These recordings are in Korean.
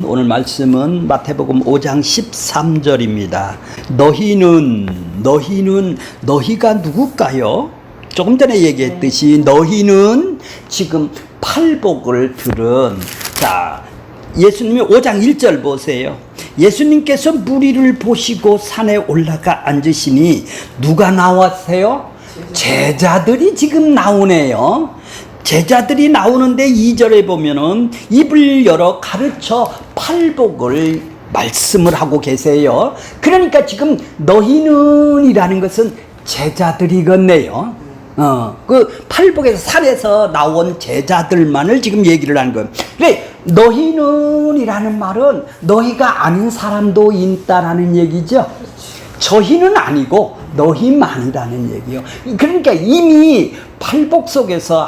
오늘 말씀은 마태복음 5장 13절입니다. 너희가 누굴까요? 조금 전에 얘기했듯이 너희는 지금 팔복을 들은, 자, 예수님이 5장 1절 보세요. 예수님께서 무리를 보시고 산에 올라가 앉으시니 누가 나왔어요? 제자들이 지금 나오네요. 제자들이 나오는데 2절에 보면은 입을 열어 가르쳐 팔복을 말씀을 하고 계세요. 그러니까 지금 너희는 이라는 것은 제자들이겠네요. 그 팔복에서 산에서 나온 제자들만을 지금 얘기를 하는 거예요. 그래, 너희는 이라는 말은 너희가 아닌 사람도 있다라는 얘기죠. 저희는 아니고 너희만이라는 얘기요. 그러니까 이미 팔복 속에서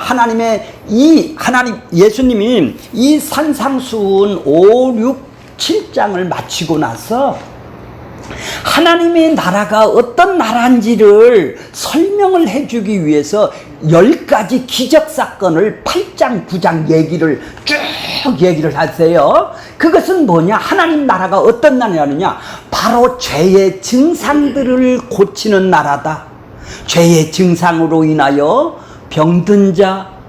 예수님이 이 산상수훈 5, 6, 7장을 마치고 나서 하나님의 나라가 어떤 나라인지를 설명을 해주기 위해서 10가지 기적사건을 8장, 9장 얘기를 쭉 얘기를 하세요. 그것은 뭐냐? 하나님 나라가 어떤 나라느냐? 바로 죄의 증상들을 고치는 나라다. 죄의 증상으로 인하여 병든 자,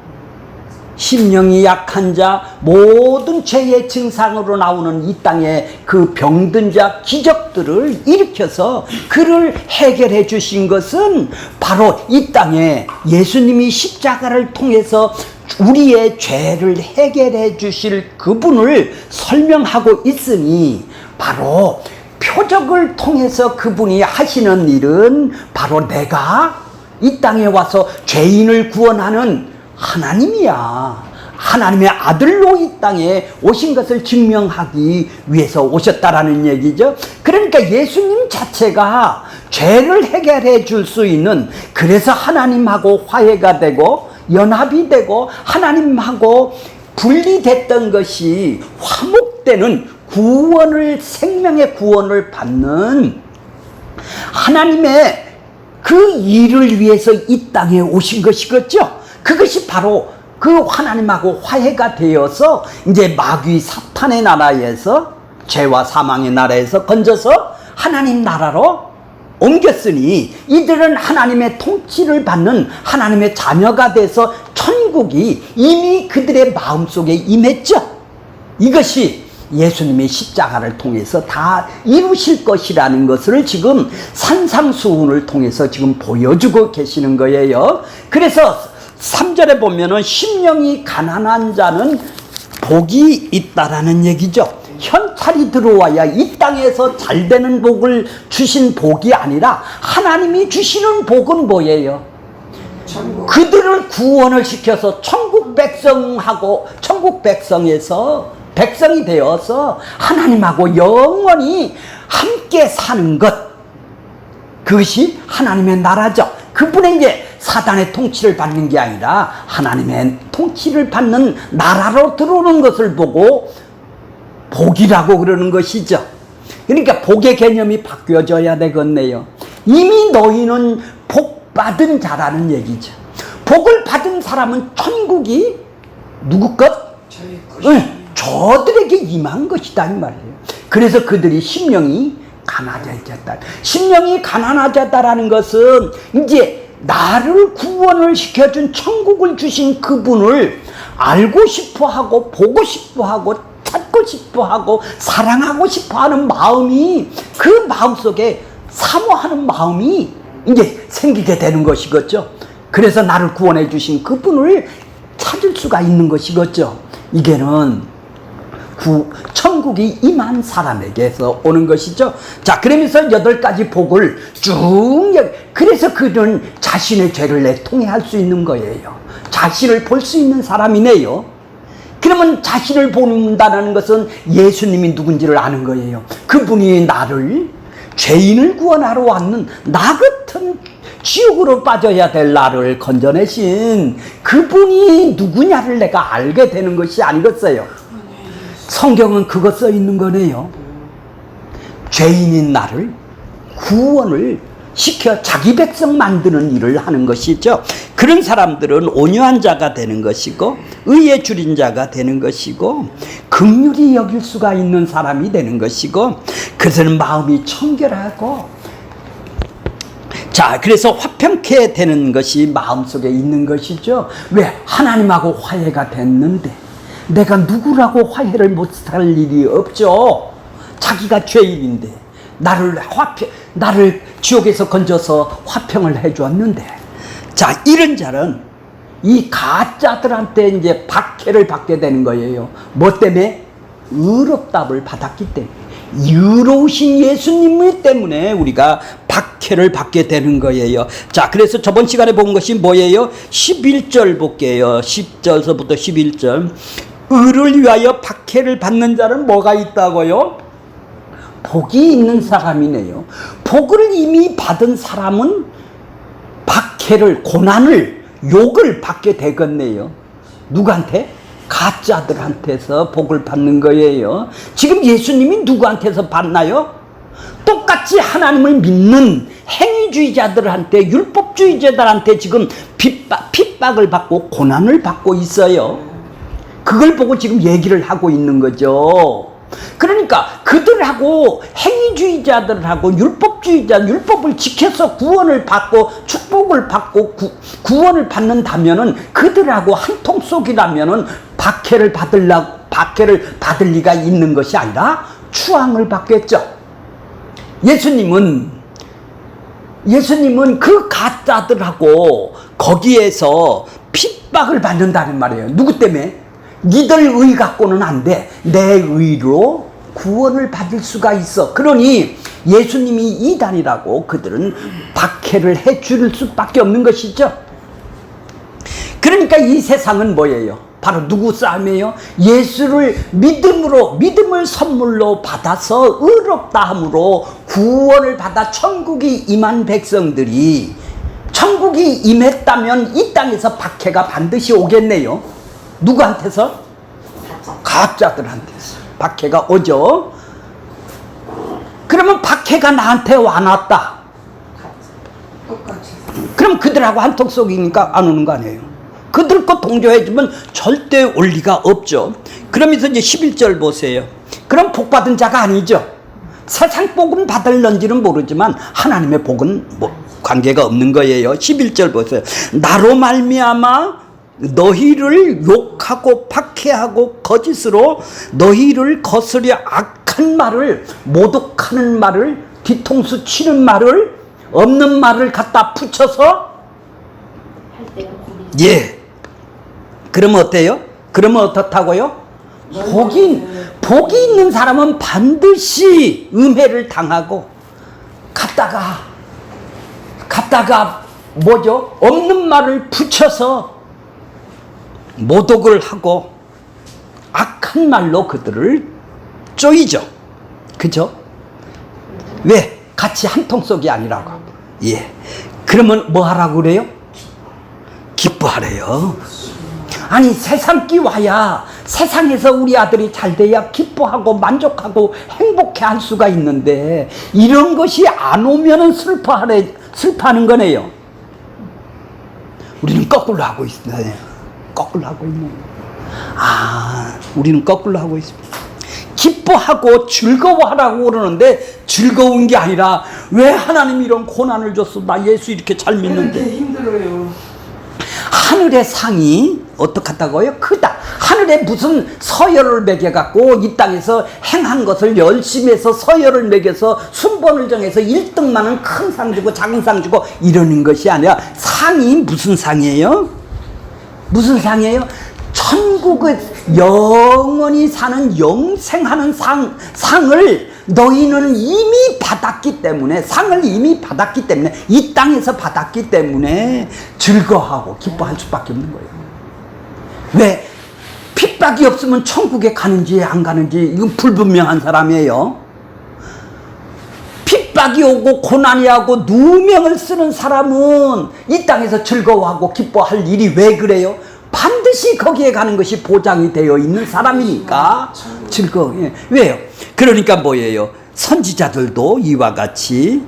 심령이 약한 자, 모든 죄의 증상으로 나오는 이 땅의 그 병든 자 기적들을 일으켜서 그를 해결해 주신 것은 바로 이 땅에 예수님이 십자가를 통해서 우리의 죄를 해결해 주실 그분을 설명하고 있으니, 바로 표적을 통해서 그분이 하시는 일은 바로 내가 이 땅에 와서 죄인을 구원하는 하나님이야. 하나님의 아들로 이 땅에 오신 것을 증명하기 위해서 오셨다라는 얘기죠. 그러니까 예수님 자체가 죄를 해결해 줄 수 있는, 그래서 하나님하고 화해가 되고 연합이 되고 하나님하고 분리됐던 것이 화목되는 구원을, 생명의 구원을 받는 하나님의 그 일을 위해서 이 땅에 오신 것이겠죠. 그것이 바로 그 하나님하고 화해가 되어서 이제 마귀 사탄의 나라에서, 죄와 사망의 나라에서 건져서 하나님 나라로 옮겼으니 이들은 하나님의 통치를 받는 하나님의 자녀가 돼서 천국이 이미 그들의 마음속에 임했죠. 이것이 예수님의 십자가를 통해서 다 이루실 것이라는 것을 지금 산상수훈을 통해서 지금 보여주고 계시는 거예요. 그래서 3절에 보면은 심령이 가난한 자는 복이 있다라는 얘기죠. 현찰이 들어와야 이 땅에서 잘 되는 복을 주신 복이 아니라 하나님이 주시는 복은 뭐예요? 그들을 구원을 시켜서 천국 백성에서 백성이 되어서 하나님하고 영원히 함께 사는 것, 그것이 하나님의 나라죠. 그분의 이제 사단의 통치를 받는 게 아니라 하나님의 통치를 받는 나라로 들어오는 것을 보고 복이라고 그러는 것이죠. 그러니까 복의 개념이 바뀌어져야 되겠네요. 이미 너희는 복 받은 자라는 얘기죠. 복을 받은 사람은 천국이 누구 것? 저들에게 임한 것이다 이 말이에요. 그래서 그들이 심령이 가난해졌다. 심령이 가난하졌다라는 것은 이제 나를 구원을 시켜준, 천국을 주신 그분을 알고 싶어하고 보고 싶어하고 찾고 싶어하고 사랑하고 싶어하는 마음이, 그 마음속에 사모하는 마음이 이제 생기게 되는 것이겠죠. 그래서 나를 구원해 주신 그분을 찾을 수가 있는 것이겠죠. 이게는 천국이 임한 사람에게서 오는 것이죠. 자, 그러면서 8가지 복을 쭉, 그래서 그는 자신의 죄를 내통해할 수 있는 거예요. 자신을 볼 수 있는 사람이네요. 그러면 자신을 본다는 것은 예수님이 누군지를 아는 거예요. 그분이 나를, 죄인을 구원하러 왔는 나 같은 지옥으로 빠져야 될 나를 건져내신 그분이 누구냐를 내가 알게 되는 것이 아니겠어요. 성경은 그거 써 있는 거네요. 죄인인 나를 구원을 시켜 자기 백성 만드는 일을 하는 것이죠. 그런 사람들은 온유한 자가 되는 것이고 의에 줄인 자가 되는 것이고 긍휼히 여길 수가 있는 사람이 되는 것이고 그것은 마음이 청결하고 자 그래서 화평케 되는 것이 마음속에 있는 것이죠. 왜? 하나님하고 화해가 됐는데 내가 누구라고 화해를 못할 일이 없죠. 자기가 죄인인데 나를 지옥에서 건져서 화평을 해주었는데 자 이런 자는 이 가짜들한테 이제 박해를 받게 되는 거예요. 뭐 때문에? 의롭다함을 받았기 때문에 의로우신 예수님 때문에 우리가 박해를 받게 되는 거예요. 자 그래서 저번 시간에 본 것이 뭐예요? 11절 볼게요. 10절서부터 11절 의를 위하여 박해를 받는 자는 뭐가 있다고요? 복이 있는 사람이네요. 복을 이미 받은 사람은 박해를 고난을 욕을 받게 되겠네요. 누구한테? 가짜들한테서 복을 받는 거예요. 지금 예수님이 누구한테서 받나요? 똑같이 하나님을 믿는 행위주의자들한테 율법주의자들한테 지금 핍박을 받고 고난을 받고 있어요. 그걸 보고 지금 얘기를 하고 있는 거죠. 그러니까 그들하고 행위주의자들하고 율법을 지켜서 구원을 받고 축복을 받고 구원을 받는다면은 그들하고 한 통 속이라면은 박해를 받을 리가 있는 것이 아니라 추앙을 받겠죠. 예수님은 그 가짜들하고 거기에서 핍박을 받는다는 말이에요. 누구 때문에? 니들 의 갖고는 안 돼. 내 의로 구원을 받을 수가 있어. 그러니 예수님이 이단이라고 그들은 박해를 해줄 수밖에 없는 것이죠. 그러니까 이 세상은 뭐예요? 바로 누구 싸움이에요? 예수를 믿음을 선물로 받아서 의롭다함으로 구원을 받아 천국이 임한 백성들이 천국이 임했다면 이 땅에서 박해가 반드시 오겠네요. 누구한테서? 가짜들한테서 박해가 오죠. 그러면 박해가 나한테 와놨다. 그럼 그들하고 한통 속이니까 안 오는 거 아니에요. 그들 거 동조해주면 절대 올 리가 없죠. 그러면서 이제 11절 보세요. 그럼 복 받은 자가 아니죠. 세상 복은 받을런지는 모르지만 하나님의 복은 뭐 관계가 없는 거예요. 11절 보세요. 나로 말미암아 너희를 욕하고 박해하고 거짓으로 너희를 거스려 악한 말을 모독하는 말을 뒤통수 치는 말을 없는 말을 갖다 붙여서 예. 그러면 어때요? 그러면 어떻다고요? 복이 있는 사람은 반드시 음해를 당하고 갔다가 뭐죠? 없는 말을 붙여서 모독을 하고 악한 말로 그들을 쪼이죠. 그죠? 왜? 같이 한 통 속이 아니라고. 예. 그러면 뭐 하라고 그래요? 기뻐하래요. 아니 세상 끼와야 세상에서 우리 아들이 잘 돼야 기뻐하고 만족하고 행복해 할 수가 있는데 이런 것이 안 오면은 슬퍼하는 거네요. 우리는 거꾸로 하고 있어요. 거꾸로 하고 있네요. 우리는 거꾸로 하고 있습니다. 기뻐하고 즐거워하라고 그러는데 즐거운 게 아니라 왜 하나님이 이런 고난을 줬어? 나 예수 이렇게 잘 믿는데. 이렇게 힘들어요. 하늘의 상이 어떡하다고요? 크다. 하늘에 무슨 서열을 매겨갖고 이 땅에서 행한 것을 열심히 해서 서열을 매겨서 순번을 정해서 1등만은 큰 상 주고 작은 상 주고 이러는 것이 아니라 상이 무슨 상이에요? 무슨 상이에요? 천국을 영원히 사는 영생하는 상을 너희는 이미 받았기 때문에 상을 이미 받았기 때문에 이 땅에서 받았기 때문에 즐거워하고 기뻐할 수밖에 없는 거예요. 왜? 핍박이 없으면 천국에 가는지 안 가는지 이건 불분명한 사람이에요. 핍박이 오고 고난이 오고 누명을 쓰는 사람은 이 땅에서 즐거워하고 기뻐할 일이 왜 그래요? 반드시 거기에 가는 것이 보장이 되어 있는 사람이니까 즐거워요. 왜요? 그러니까 뭐예요? 선지자들도 이와 같이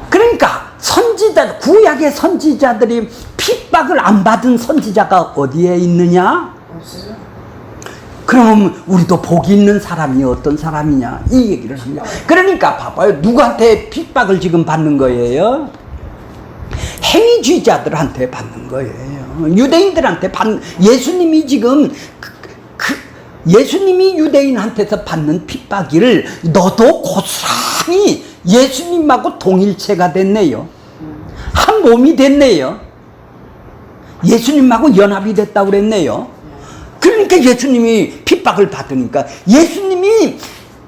그러니까 선지자, 구약의 선지자들이 핍박을 안 받은 선지자가 어디에 있느냐? 없어요. 그럼 우리도 복이 있는 사람이 어떤 사람이냐? 이 얘기를 합니다. 그러니까 봐봐요. 누구한테 핍박을 지금 받는 거예요? 행위주의자들한테 받는 거예요. 유대인들한테 예수님이 지금 예수님이 유대인한테서 받는 핍박을 너도 고스란히 예수님하고 동일체가 됐네요. 한 몸이 됐네요. 예수님하고 연합이 됐다고 그랬네요. 그러니까 예수님이 핍박을 받으니까 예수님이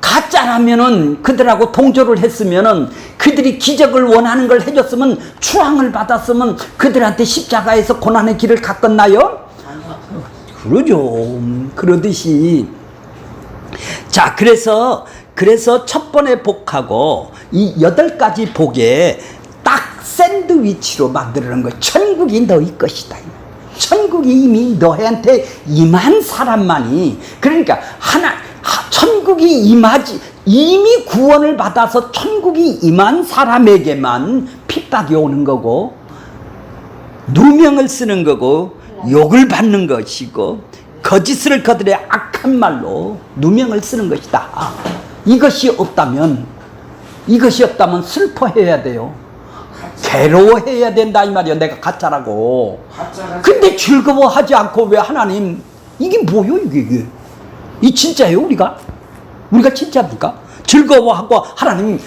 가짜라면은 그들하고 동조를 했으면은 그들이 기적을 원하는 걸 해줬으면 추앙을 받았으면 그들한테 십자가에서 고난의 길을 갔겠나요? 그러죠. 그러듯이 자 그래서 첫 번째 복하고 이 8가지 복에 딱 샌드위치로 만들어낸 거예요. 천국이 너희 것이다. 천국이 이미 너희한테 임한 사람만이 그러니까 천국이 이미 구원을 받아서 천국이 임한 사람에게만 핍박이 오는 거고 누명을 쓰는 거고 욕을 받는 것이고 거짓을 그들의 악한 말로 누명을 쓰는 것이다. 이것이 없다면 슬퍼해야 돼요. 괴로워해야 된다 이 말이야. 내가 가짜라고. 근데 즐거워하지 않고 왜 하나님 이게 뭐요 이게? 이 진짜예요 우리가 진짜입니까? 즐거워하고 하나님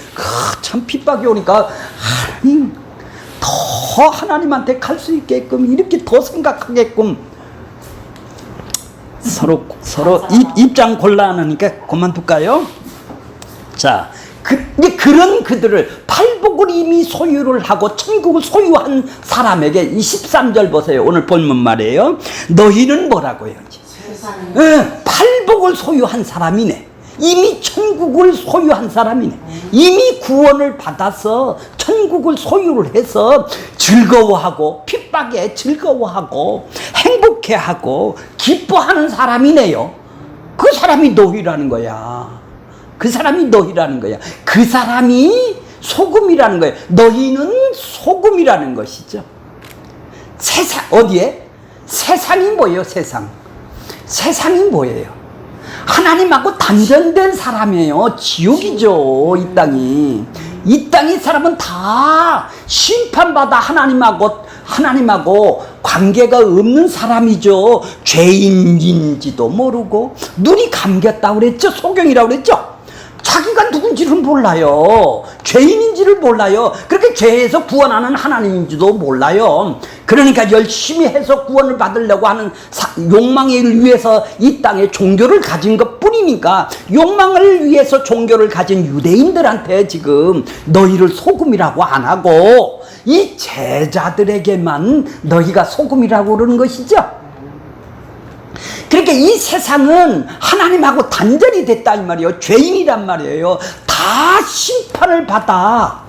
참 핍박이 오니까 하나님 더 하나님한테 갈 수 있게끔 이렇게 더 생각하게끔 서로 입장 곤란하니까 그만둘까요? 자, 그런 그들을 팔복을 이미 소유를 하고 천국을 소유한 사람에게 이 13절 보세요. 오늘 본문 말이에요. 너희는 뭐라고 해야지? 팔복을 소유한 사람이네. 이미 천국을 소유한 사람이네. 이미 구원을 받아서 천국을 소유를 해서 즐거워하고 핍박에 즐거워하고 행복해하고 기뻐하는 사람이네요. 그 사람이 너희라는 거야. 그 사람이 너희라는 거야. 그 사람이 소금이라는 거예요. 너희는 소금이라는 것이죠. 세상 어디에? 세상이 뭐예요? 세상이 뭐예요? 하나님하고 단절된 사람이에요. 지옥이죠. 이 땅의 사람은 다 심판받아 하나님하고 관계가 없는 사람이죠. 죄인인지도 모르고 눈이 감겼다고 그랬죠. 소경이라고 그랬죠. 자기가 누군지를 몰라요. 죄인인지를 몰라요. 그렇게 죄에서 구원하는 하나님인지도 몰라요. 그러니까 열심히 해서 구원을 받으려고 하는 욕망을 위해서 이 땅에 종교를 가진 것 뿐이니까 욕망을 위해서 종교를 가진 유대인들한테 지금 너희를 소금이라고 안 하고 이 제자들에게만 너희가 소금이라고 그러는 것이죠. 그러니까 이 세상은 하나님하고 단절이 됐다 이 말이에요. 죄인이란 말이에요. 다 심판을 받아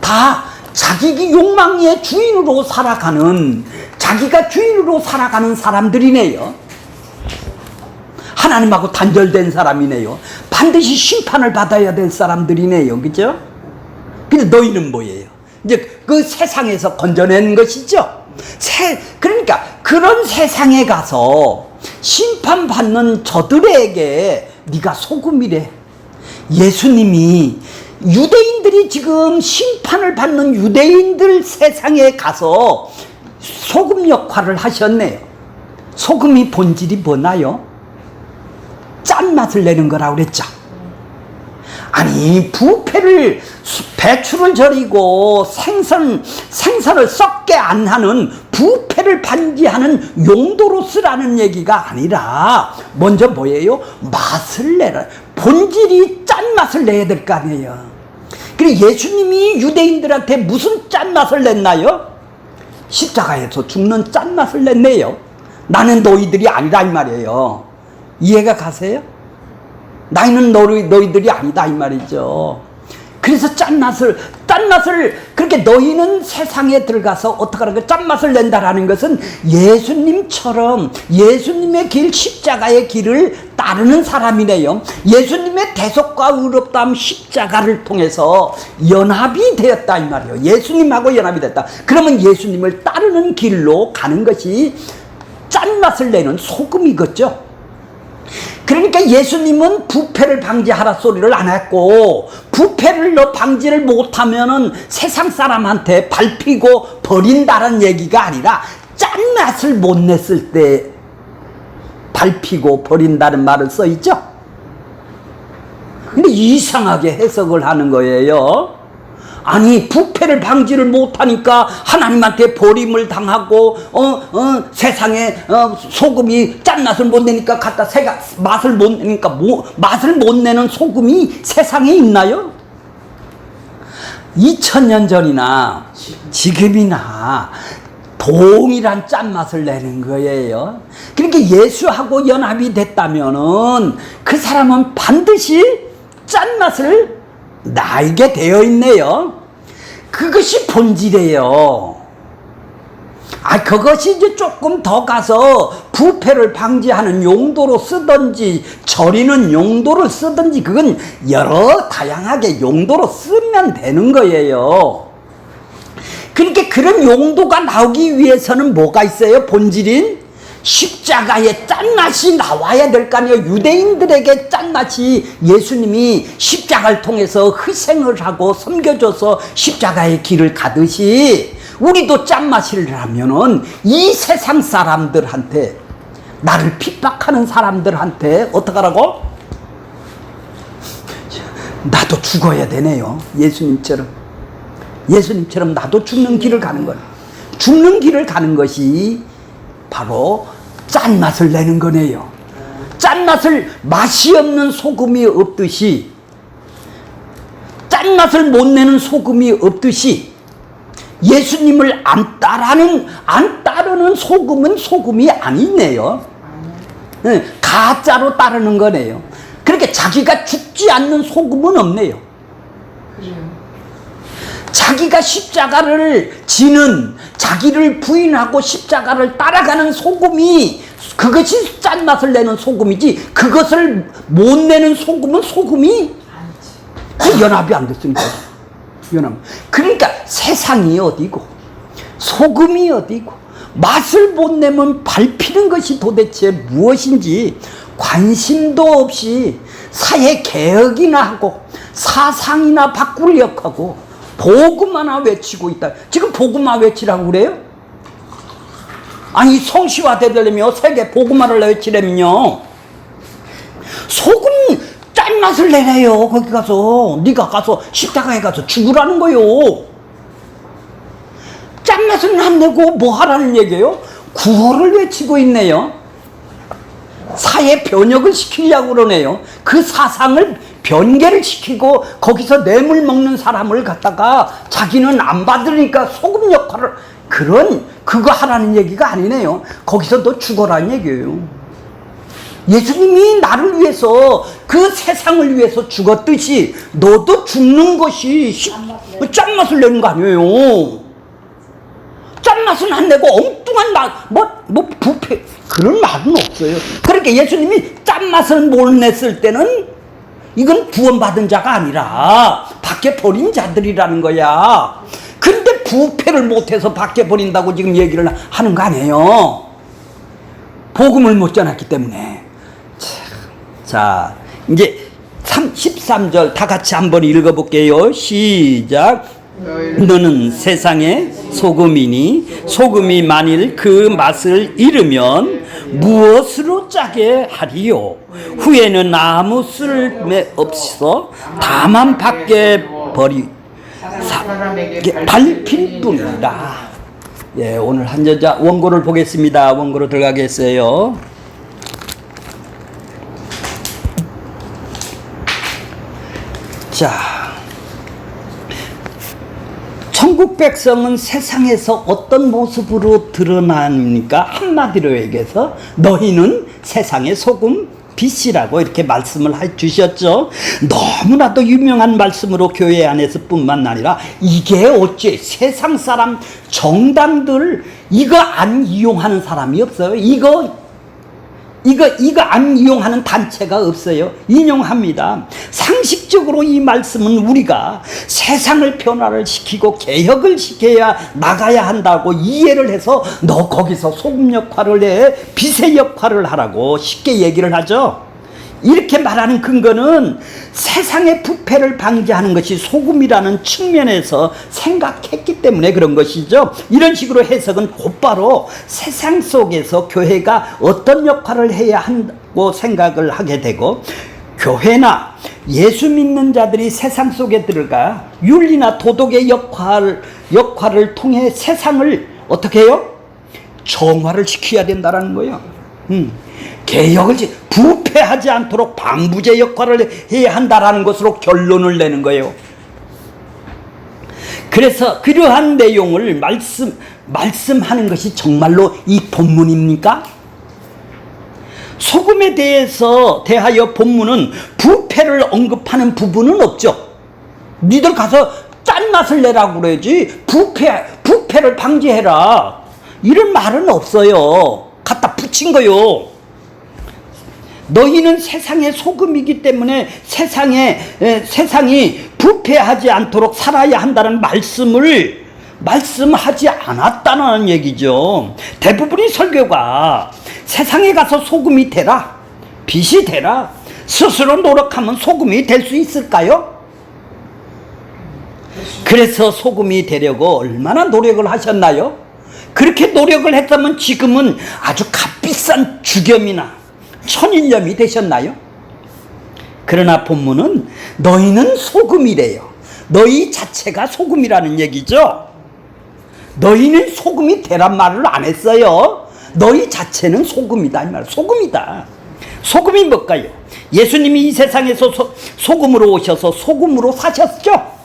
다 자기 욕망의 주인으로 살아가는 자기가 주인으로 살아가는 사람들이네요. 하나님하고 단절된 사람이네요. 반드시 심판을 받아야 될 사람들이네요. 그죠? 근데 너희는 뭐예요? 이제 그 세상에서 건져낸 것이죠. 그러니까 그런 세상에 가서 심판받는 저들에게 네가 소금이래. 예수님이 유대인들이 지금 심판을 받는 유대인들 세상에 가서 소금 역할을 하셨네요. 소금이 본질이 뭐나요? 짠맛을 내는 거라고 그랬죠. 아니 배추를 절이고 생선을 썩게 안 하는 부패를 반지하는 용도로 쓰라는 얘기가 아니라 먼저 뭐예요? 맛을 내라. 본질이 짠맛을 내야 될 거 아니에요. 그리고 예수님이 유대인들한테 무슨 짠맛을 냈나요? 십자가에서 죽는 짠맛을 냈네요. 나는 너희들이 아니라 이 말이에요. 이해가 가세요? 나는 너희들이 아니다 이 말이죠. 그래서 짠맛을 그렇게 너희는 세상에 들어가서 어떻게 하는 거 짠맛을 낸다라는 것은 예수님처럼 예수님의 길 십자가의 길을 따르는 사람이네요. 예수님의 대속과 의롭다함 십자가를 통해서 연합이 되었다 이 말이에요. 예수님하고 연합이 됐다. 그러면 예수님을 따르는 길로 가는 것이 짠맛을 내는 소금이겠죠. 그러니까 예수님은 부패를 방지하라 소리를 안 했고, 부패를 너 방지를 못하면은 세상 사람한테 밟히고 버린다는 얘기가 아니라 짠맛을 못 냈을 때 밟히고 버린다는 말을 써 있죠. 근데 이상하게 해석을 하는 거예요. 아니, 부패를 방지를 못하니까 하나님한테 버림을 당하고 세상에 소금이 짠맛을 못 내니까 갖다 맛을 못 내니까 맛을 못 내는 소금이 세상에 있나요? 2000년 전이나 지금이나 동일한 짠맛을 내는 거예요. 그러니까 예수하고 연합이 됐다면은 그 사람은 반드시 짠맛을 나에게 되어 있네요. 그것이 본질이에요. 그것이 이제 조금 더 가서 부패를 방지하는 용도로 쓰든지 절이는 용도를 쓰든지 그건 여러 다양하게 용도로 쓰면 되는 거예요. 그러니까 그런 용도가 나오기 위해서는 뭐가 있어요? 본질인 십자가의 짠맛이 나와야 될 거 아니에요. 유대인들에게 짠맛이 예수님이 십자가를 통해서 희생을 하고 섬겨줘서 십자가의 길을 가듯이 우리도 짠맛을 하면은 이 세상 사람들한테, 나를 핍박하는 사람들한테 어떡하라고? 나도 죽어야 되네요. 예수님처럼 나도 죽는 길을 가는 거예요. 죽는 길을 가는 것이 바로 짠맛을 내는 거네요. 짠맛을, 맛이 없는 소금이 없듯이, 짠맛을 못 내는 소금이 없듯이 예수님을 안 따르는 소금은 소금이 아니네요. 가짜로 따르는 거네요. 그렇게 자기가 죽지 않는 소금은 없네요. 자기가 십자가를 지는, 자기를 부인하고 십자가를 따라가는 소금이, 그것이 짠맛을 내는 소금이지, 그것을 못 내는 소금은 소금이 연합이 안 됐으니까. 그러니까 세상이 어디고 소금이 어디고 맛을 못 내면 밟히는 것이 도대체 무엇인지 관심도 없이 사회 개혁이나 하고 사상이나 바꾸려고 하고 복음 하나 외치고 있다. 지금 복음 하나 외치라고 그래요? 아니, 성시화 되려면 세계 복음 하나를 외치려면요, 소금 짠맛을 내래요. 거기 가서 네가 가서 십자가에 가서 죽으라는 거요. 짠맛은 안 내고 뭐 하라는 얘기예요? 구호를 외치고 있네요. 사회 변혁을 시키려고 그러네요. 그 사상을 변개를 시키고 거기서 뇌물 먹는 사람을 갖다가 자기는 안 받으니까 소금 역할을, 그거 하라는 얘기가 아니네요. 거기서 너 죽어라는 얘기예요. 예수님이 나를 위해서, 그 세상을 위해서 죽었듯이 너도 죽는 것이 짠맛을 내는 거 아니에요. 짠맛은 안 내고 엉뚱한 부패, 그런 말은 없어요. 그러니까 예수님이 짠맛을 못 냈을 때는 이건 구원받은 자가 아니라 밖에 버린 자들이라는 거야. 근데 부패를 못해서 밖에 버린다고 지금 얘기를 하는 거 아니에요. 복음을 못 전했기 때문에. 자, 이제 13절 다 같이 한번 읽어볼게요. 시작. 너는 세상의 소금이니 소금이 만일 그 맛을 잃으면 무엇으로 짜게 하리요? 후에는 아무 쓸모 없어 다만 밖에 밟힐 뿐이다. 예, 오늘 한 여자 원고를 보겠습니다. 원고로 들어가겠어요. 자, 천국 백성은 세상에서 어떤 모습으로 드러납니까? 한마디로 얘기해서 너희는 세상의 소금 빛이라고 이렇게 말씀을 해주셨죠. 너무나도 유명한 말씀으로 교회 안에서 뿐만 아니라 이게 어째 세상 사람 정당들 이거 안 이용하는 사람이 없어요. 이거 안 이용하는 단체가 없어요. 인용합니다. 상식적으로 이 말씀은 우리가 세상을 변화를 시키고 개혁을 시켜야 나가야 한다고 이해를 해서 너 거기서 소금 역할을 해, 빛의 역할을 하라고 쉽게 얘기를 하죠. 이렇게 말하는 근거는 세상의 부패를 방지하는 것이 소금이라는 측면에서 생각했기 때문에 그런 것이죠. 이런 식으로 해석은 곧바로 세상 속에서 교회가 어떤 역할을 해야 한다고 생각을 하게 되고, 교회나 예수 믿는 자들이 세상 속에 들어가 윤리나 도덕의 역할을 통해 세상을 어떻게 해요? 정화를 시켜야 된다는 거예요. 개혁을 부패하지 않도록 방부제 역할을 해야 한다라는 것으로 결론을 내는 거예요. 그래서 그러한 내용을 말씀하는 것이 정말로 이 본문입니까? 소금에 대하여 본문은 부패를 언급하는 부분은 없죠. 니들 가서 짠맛을 내라고 그러지 부패를 방지해라 이런 말은 없어요. 갖다 붙인 거요. 너희는 세상의 소금이기 때문에 세상이 부패하지 않도록 살아야 한다는 말씀하지 않았다는 얘기죠. 대부분의 설교가 세상에 가서 소금이 되라, 빛이 되라, 스스로 노력하면 소금이 될 수 있을까요? 그래서 소금이 되려고 얼마나 노력을 하셨나요? 그렇게 노력을 했다면 지금은 아주 값비싼 주겸이나 천일염이 되셨나요? 그러나 본문은 너희는 소금이래요. 너희 자체가 소금이라는 얘기죠. 너희는 소금이 되란 말을 안 했어요. 너희 자체는 소금이다 이 말. 소금이다. 소금이 뭘까요? 예수님이 이 세상에서 소금으로 오셔서 소금으로 사셨죠.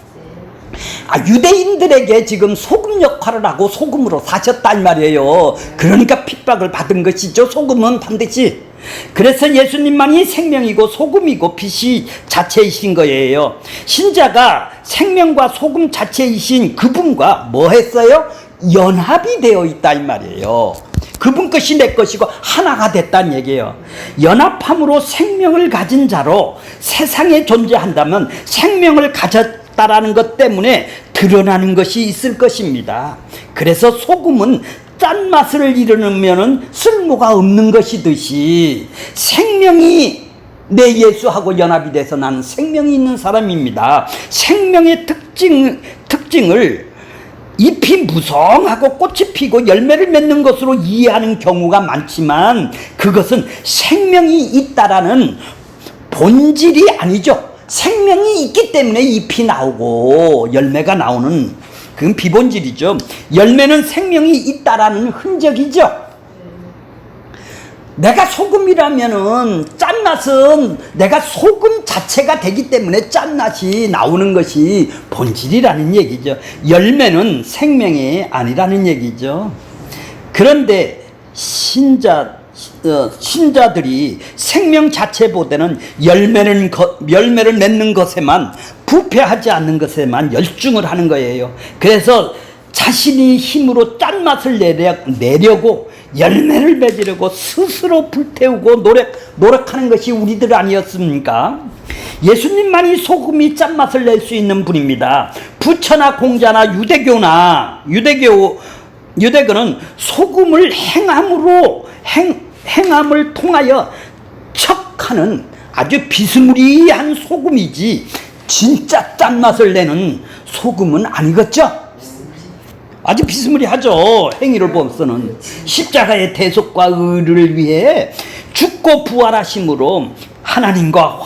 유대인들에게 지금 소금 역할을 하고 소금으로 사셨다 이 말이에요. 그러니까 핍박을 받은 것이죠. 소금은 반드시. 그래서 예수님만이 생명이고 소금이고 빛이 자체이신 거예요. 신자가 생명과 소금 자체이신 그분과 뭐 했어요? 연합이 되어 있다 이 말이에요. 그분 것이 내 것이고 하나가 됐다는 얘기예요. 연합함으로 생명을 가진 자로 세상에 존재한다면 생명을 가졌다라는 것 때문에 드러나는 것이 있을 것입니다. 그래서 소금은 짠맛을 이루면 쓸모가 없는 것이듯이 생명이 내 예수하고 연합이 돼서 나는 생명이 있는 사람입니다. 생명의 특징을 잎이 무성하고 꽃이 피고 열매를 맺는 것으로 이해하는 경우가 많지만 그것은 생명이 있다라는 본질이 아니죠. 생명이 있기 때문에 잎이 나오고 열매가 나오는 그건 비본질이죠. 열매는 생명이 있다라는 흔적이죠. 내가 소금이라면은 짠맛은 내가 소금 자체가 되기 때문에 짠맛이 나오는 것이 본질이라는 얘기죠. 열매는 생명이 아니라는 얘기죠. 그런데 신자들이 생명 자체보다는 열매를 맺는 것에만 부패하지 않는 것에만 열중을 하는 거예요. 그래서 자신이 힘으로 짠맛을 내려고 열매를 맺으려고 스스로 불태우고 노력하는 것이 우리들 아니었습니까? 예수님만이 소금이 짠맛을 낼 수 있는 분입니다. 부처나 공자나 유대교는 소금을 행함을 통하여 척하는 아주 비스무리한 소금이지 진짜 짠맛을 내는 소금은 아니겠죠? 아주 비스무리하죠. 행위를 보면서는 십자가의 대속과 의를 위해 죽고 부활하심으로 하나님과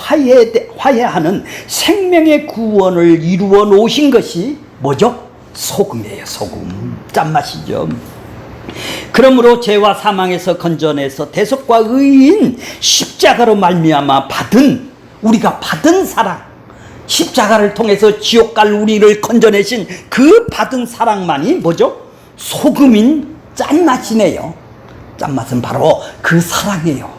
화해하는 생명의 구원을 이루어 놓으신 것이 뭐죠? 소금이에요. 소금. 짠맛이죠. 그러므로 죄와 사망에서 건져내서 대속과 의인 십자가로 말미암아 우리가 받은 사랑, 십자가를 통해서 지옥 갈 우리를 건져내신 그 받은 사랑만이 뭐죠? 소금인 짠맛이네요. 짠맛은 바로 그 사랑이에요.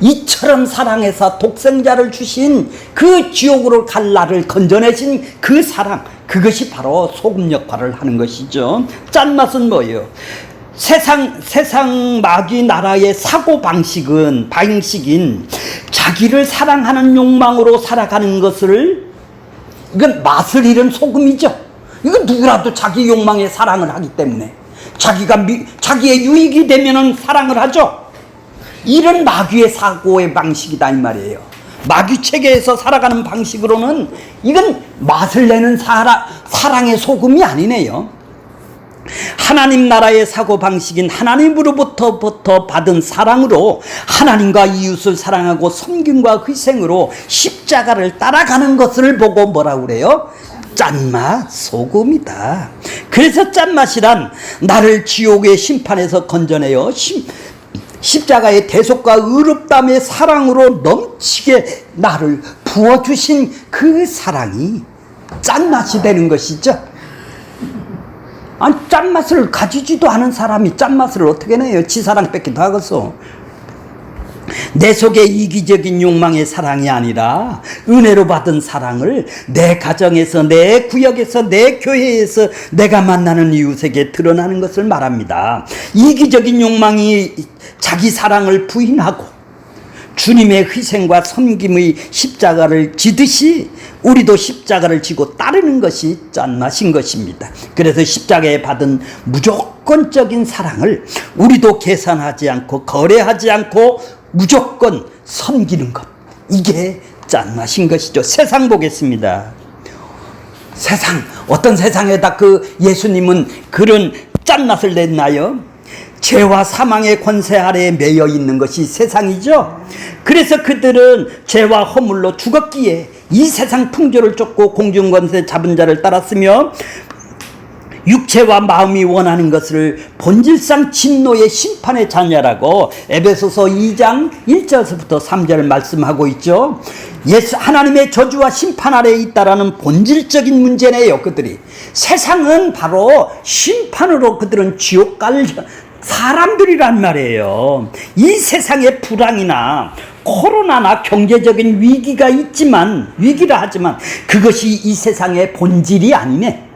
이처럼 사랑해서 독생자를 주신 그 지옥으로 갈 나를 건져내신 그 사랑, 그것이 바로 소금 역할을 하는 것이죠. 짠맛은 뭐예요? 세상 마귀 나라의 사고 방식인 자기를 사랑하는 욕망으로 살아가는 것을, 이건 맛을 잃은 소금이죠. 이건 누구라도 자기 욕망에 사랑을 하기 때문에 자기의 유익이 되면은 사랑을 하죠. 이런 마귀의 사고의 방식이다 이 말이에요. 마귀 체계에서 살아가는 방식으로는 이건 맛을 내는 사랑의 소금이 아니네요. 하나님 나라의 사고방식인 하나님으로부터 받은 사랑으로 하나님과 이웃을 사랑하고 섬김과 희생으로 십자가를 따라가는 것을 보고 뭐라고 그래요? 짠맛 소금이다. 그래서 짠맛이란 나를 지옥의 심판에서 건져내어 십자가의 대속과 의롭다함의 사랑으로 넘치게 나를 부어주신 그 사랑이 짠맛이 되는 것이죠. 아니, 짠맛을 가지지도 않은 사람이 짠맛을 어떻게 내요? 지 사랑 뺏기도 하겠어. 내 속에 이기적인 욕망의 사랑이 아니라 은혜로 받은 사랑을 내 가정에서, 내 구역에서, 내 교회에서 내가 만나는 이웃에게 드러나는 것을 말합니다. 이기적인 욕망이 자기 사랑을 부인하고 주님의 희생과 섬김의 십자가를 지듯이 우리도 십자가를 지고 따르는 것이 짠맛인 것입니다. 그래서 십자가에 받은 무조건적인 사랑을 우리도 계산하지 않고 거래하지 않고 무조건 섬기는 것, 이게 짠맛인 것이죠. 세상 보겠습니다. 세상, 어떤 세상에다 예수님은 그런 짠맛을 냈나요? 죄와 사망의 권세 아래에 매여 있는 것이 세상이죠. 그래서 그들은 죄와 허물로 죽었기에 이 세상 풍조를 쫓고 공중권세 잡은 자를 따랐으며 육체와 마음이 원하는 것을 본질상 진노의 심판의 자녀라고 에베소서 2장 1절부터 3절 말씀하고 있죠. 하나님의 저주와 심판 아래에 있다라는 본질적인 문제네요. 그들이 세상은 바로 심판으로 그들은 지옥 갈 사람들이란 말이에요. 이 세상의 불황이나 코로나나 경제적인 위기가 있지만, 위기라 하지만 그것이 이 세상의 본질이 아니네.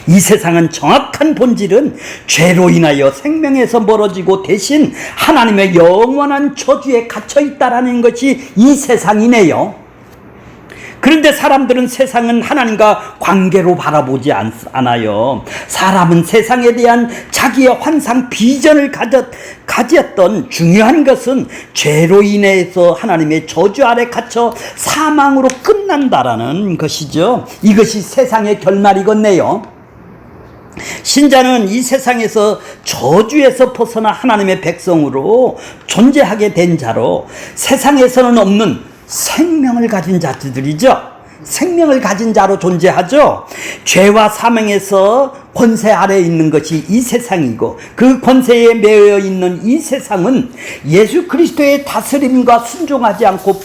이 세상은 정확한 본질은 죄로 인하여 생명에서 멀어지고 대신 하나님의 영원한 저주에 갇혀 있다라는 것이 이 세상이네요. 그런데 사람들은 세상은 하나님과 관계로 바라보지 않아요. 사람은 세상에 대한 자기의 환상 비전을 가졌던 중요한 것은 죄로 인해서 하나님의 저주 아래 갇혀 사망으로 끝난다라는 것이죠. 이것이 세상의 결말이겠네요. 신자는 이 세상에서 저주에서 벗어나 하나님의 백성으로 존재하게 된 자로 세상에서는 없는 생명을 가진 자들이죠. 생명을 가진 자로 존재하죠. 죄와 사망에서 권세 아래에 있는 것이 이 세상이고 그 권세에 매여 있는 이 세상은 예수 그리스도의 다스림과 순종하지 않고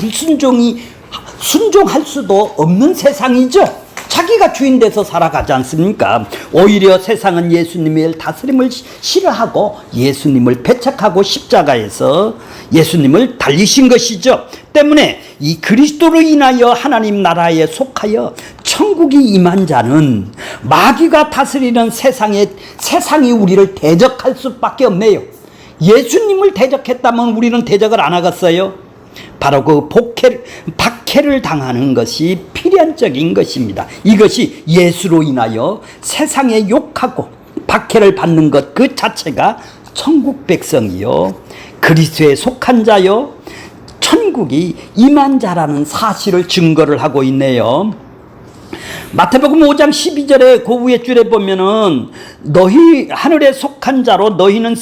순종할 수도 없는 세상이죠. 자기가 주인 돼서 살아가지 않습니까? 오히려 세상은 예수님의 다스림을 싫어하고 예수님을 배척하고 십자가에서 예수님을 달리신 것이죠. 때문에 이 그리스도로 인하여 하나님 나라에 속하여 천국이 임한 자는 마귀가 다스리는 세상이 우리를 대적할 수밖에 없네요. 예수님을 대적했다면 우리는 대적을 안 하겠어요? 바로 그 박해를 당하는 것이 필연적인 것입니다. 이것이 예수로 인하여 세상에 욕하고 박해를 받는 것 그 자체가 천국 백성이요, 그리스도에 속한 자요, 천국이 임한 자라는 사실을 증거를 하고 있네요. 마태복음 5장 12절에 그 위에 줄에 보면은 너희 하늘에 속한 자로 너희는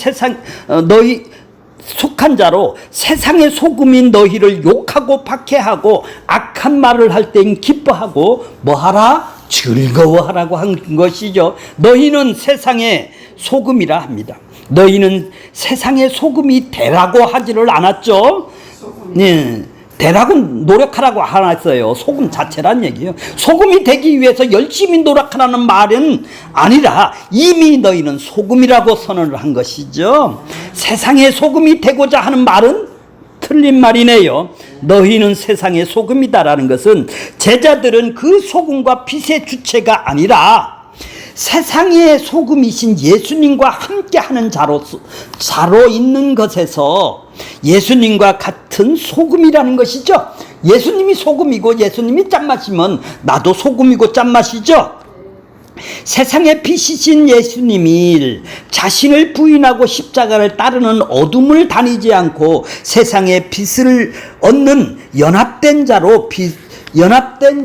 속한 자로 세상의 소금인 너희를 욕하고 박해하고 악한 말을 할 땐 기뻐하고 뭐하라? 즐거워하라고 한 것이죠. 너희는 세상의 소금이라 합니다. 너희는 세상의 소금이 되라고 하지를 않았죠. 네, 되라고 노력하라고 하놨어요. 소금 자체란 얘기예요. 소금이 되기 위해서 열심히 노력하라는 말은 아니라 이미 너희는 소금이라고 선언을 한 것이죠. 세상의 소금이 되고자 하는 말은 틀린 말이네요. 너희는 세상의 소금이다라는 것은 제자들은 그 소금과 빛의 주체가 아니라 세상의 소금이신 예수님과 함께하는 자로 있는 것에서 예수님과 같은 소금이라는 것이죠. 예수님이 소금이고 예수님이 짠맛이면 나도 소금이고 짠맛이죠. 세상의 빛이신 예수님이 자신을 부인하고 십자가를 따르는 어둠을 다니지 않고 세상의 빛을 얻는 연합된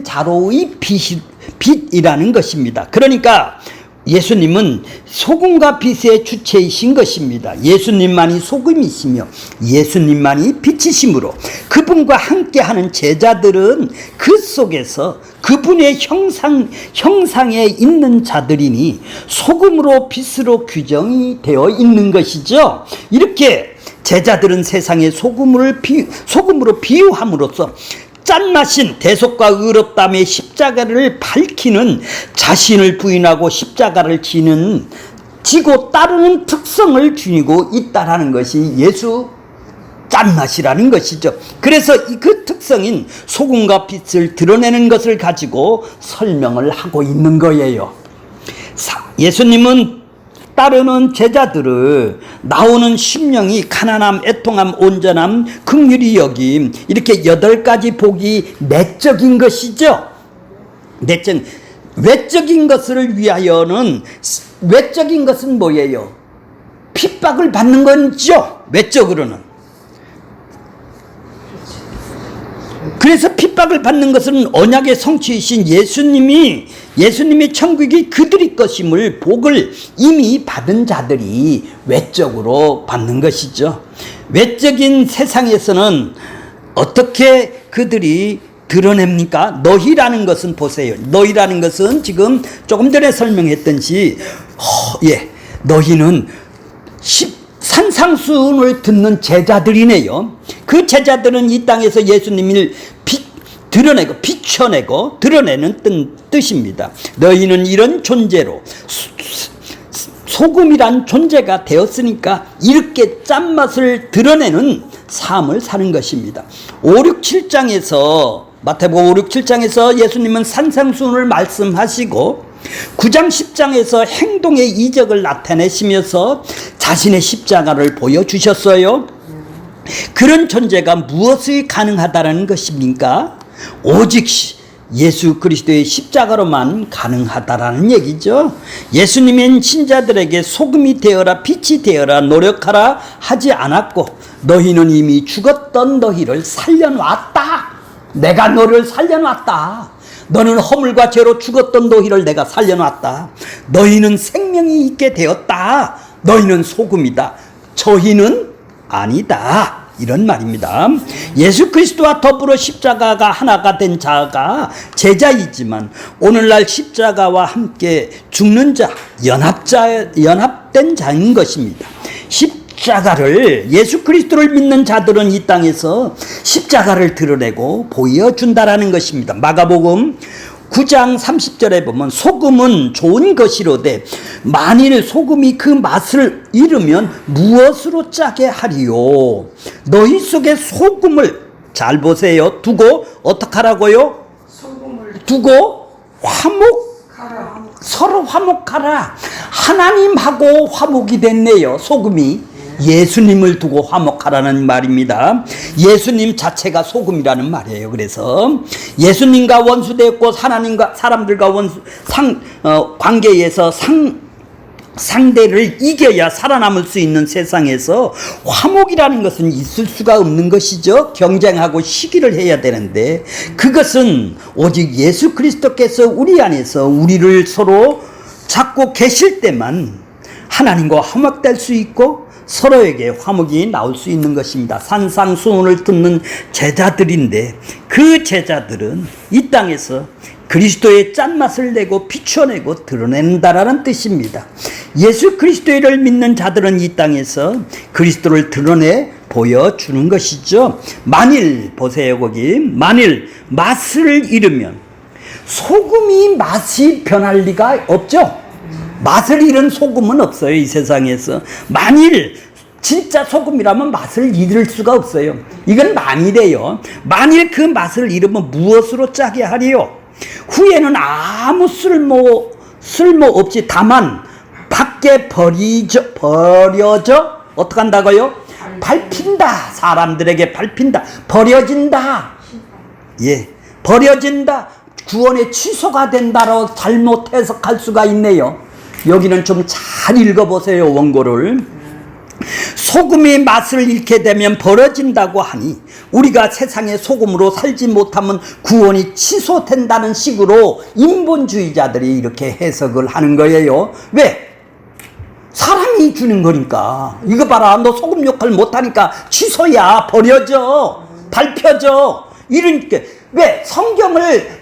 자로의 빛이라는 것입니다. 그러니까 예수님은 소금과 빛의 주체이신 것입니다. 예수님만이 소금이시며 예수님만이 빛이시므로 그분과 함께하는 제자들은 그 속에서 그분의 형상에 있는 자들이니 소금으로 빛으로 규정이 되어 있는 것이죠. 이렇게 제자들은 세상의 소금으로 비유함으로써 짠맛인 대속과 의롭다함의 십자가를 밝히는 자신을 부인하고 십자가를 지고 따르는 특성을 지니고 있다라는 것이 예수 짠맛이라는 것이죠. 그래서 그 특성인 소금과 빛을 드러내는 것을 가지고 설명을 하고 있는 거예요. 예수님은 따르는 제자들을 나오는 심령이 가난함, 애통함, 온전함, 긍휼히 여김, 이렇게 8가지 복이 내적인 것이죠. 외적인 것을 위하여는, 외적인 것은 뭐예요? 핍박을 받는 거죠. 외적으로는. 그래서 핍박을 받는 것은 언약의 성취이신 예수님이 천국이 그들의 것임을 복을 이미 받은 자들이 외적으로 받는 것이죠. 외적인 세상에서는 어떻게 그들이 드러냅니까? 너희라는 것은 보세요. 너희라는 것은 지금 조금 전에 설명했던지 너희는 산상수훈을 듣는 제자들이네요. 그 제자들은 이 땅에서 예수님을 비춰내고 드러내는 뜻입니다. 너희는 이런 존재로 소금이란 존재가 되었으니까 이렇게 짠맛을 드러내는 삶을 사는 것입니다. 5, 6, 7장에서 마태복음 5, 6, 7장에서 예수님은 산상수훈을 말씀하시고 9장 10장에서 행동의 이적을 나타내시면서 자신의 십자가를 보여주셨어요. 그런 존재가 무엇이 가능하다는 것입니까? 오직 예수 그리스도의 십자가로만 가능하다라는 얘기죠. 예수님은 신자들에게 소금이 되어라, 빛이 되어라, 노력하라 하지 않았고 너희는 이미 죽었던 너희를 살려놨다. 내가 너를 살려놨다. 너는 허물과 죄로 죽었던 너희를 내가 살려놨다. 너희는 생명이 있게 되었다. 너희는 소금이다. 저희는 아니다. 이런 말입니다. 예수 그리스도와 더불어 십자가가 하나가 된 자가 제자이지만 오늘날 십자가와 함께 죽는 자, 연합된 자인 것입니다. 십자가를, 예수 그리스도를 믿는 자들은 이 땅에서 십자가를 드러내고 보여준다라는 것입니다. 마가복음 9장 30절에 보면 소금은 좋은 것이로되 만일 소금이 그 맛을 잃으면 무엇으로 짜게 하리요? 너희 속에 소금을, 잘 보세요, 두고 어떻게 하라고요? 소금을 두고 서로 화목하라. 하나님하고 화목이 됐네요. 소금이 예수님을 두고 화목하라는 말입니다. 예수님 자체가 소금이라는 말이에요. 그래서 예수님과 원수되었고 하나님과 사람들과 관계에서 상대를 이겨야 살아남을 수 있는 세상에서 화목이라는 것은 있을 수가 없는 것이죠. 경쟁하고 시기를 해야 되는데 그것은 오직 예수 그리스도께서 우리 안에서 우리를 서로 잡고 계실 때만 하나님과 화목될 수 있고 서로에게 화목이 나올 수 있는 것입니다. 산상수훈을 듣는 제자들인데 그 제자들은 이 땅에서 그리스도의 짠맛을 내고 비춰내고 드러낸다라는 뜻입니다. 예수 그리스도를 믿는 자들은 이 땅에서 그리스도를 드러내 보여주는 것이죠. 만일, 보세요 거기, 만일 맛을 잃으면, 소금이 맛이 변할 리가 없죠. 맛을 잃은 소금은 없어요. 이 세상에서. 만일 진짜 소금이라면 맛을 잃을 수가 없어요. 이건 만일이에요. 만일 그 맛을 잃으면 무엇으로 짜게 하리요? 후에는 아무 쓸모없이 다만 밖에 버려져 어떻게 한다고요? 밟힌다. 사람들에게 밟힌다. 버려진다. 예, 버려진다. 구원의 취소가 된다로 잘못 해석할 수가 있네요. 여기는 좀 잘 읽어보세요. 원고를. 소금이 맛을 잃게 되면 벌어진다고 하니 우리가 세상의 소금으로 살지 못하면 구원이 취소된다는 식으로 인본주의자들이 이렇게 해석을 하는 거예요. 왜? 사람이 주는 거니까. 이거 봐라, 너 소금 역할 못하니까 취소야. 버려져. 밟혀져. 이러니까 왜? 성경을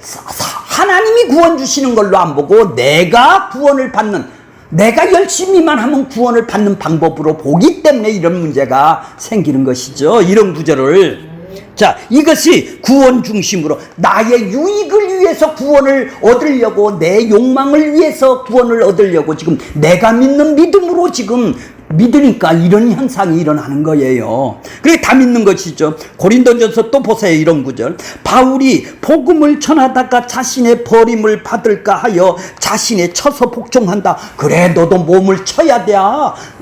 하나님이 구원 주시는 걸로 안 보고 내가 구원을 받는, 내가 열심히만 하면 구원을 받는 방법으로 보기 때문에 이런 문제가 생기는 것이죠. 이런 구절을. 자, 이것이 구원 중심으로 나의 유익을 위해서 구원을 얻으려고, 내 욕망을 위해서 구원을 얻으려고 지금 내가 믿는 믿음으로 지금 믿으니까 이런 현상이 일어나는 거예요. 그게 다 믿는 것이죠. 고린도전서 또 보세요. 이런 구절. 바울이 복음을 전하다가 자신의 버림을 받을까 하여 자신의 쳐서 복종한다. 그래, 너도 몸을 쳐야 돼.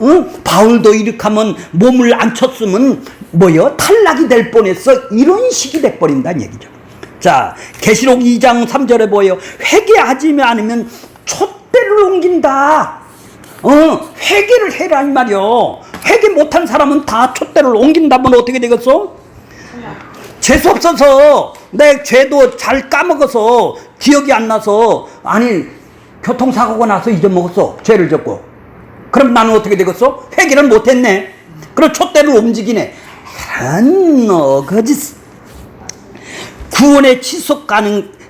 응? 바울도 이렇게 하면 몸을 안 쳤으면 뭐요? 탈락이 될 뻔했어. 이런 식이 돼버린다는 얘기죠. 자, 계시록 2장 3절에 보여요. 회개하지 않으면 촛대를 옮긴다. 회개를 해라 이 말이요. 회개 못한 사람은 다 촛대를 옮긴다면 어떻게 되겠어? 재수 없어서 내 죄도 잘 까먹어서 기억이 안 나서, 아니 교통사고가 나서 잊어먹었어. 죄를 졌고. 그럼 나는 어떻게 되겠어? 회개를 못했네. 그럼 촛대를 움직이네. 그런 거짓. 구원의 지속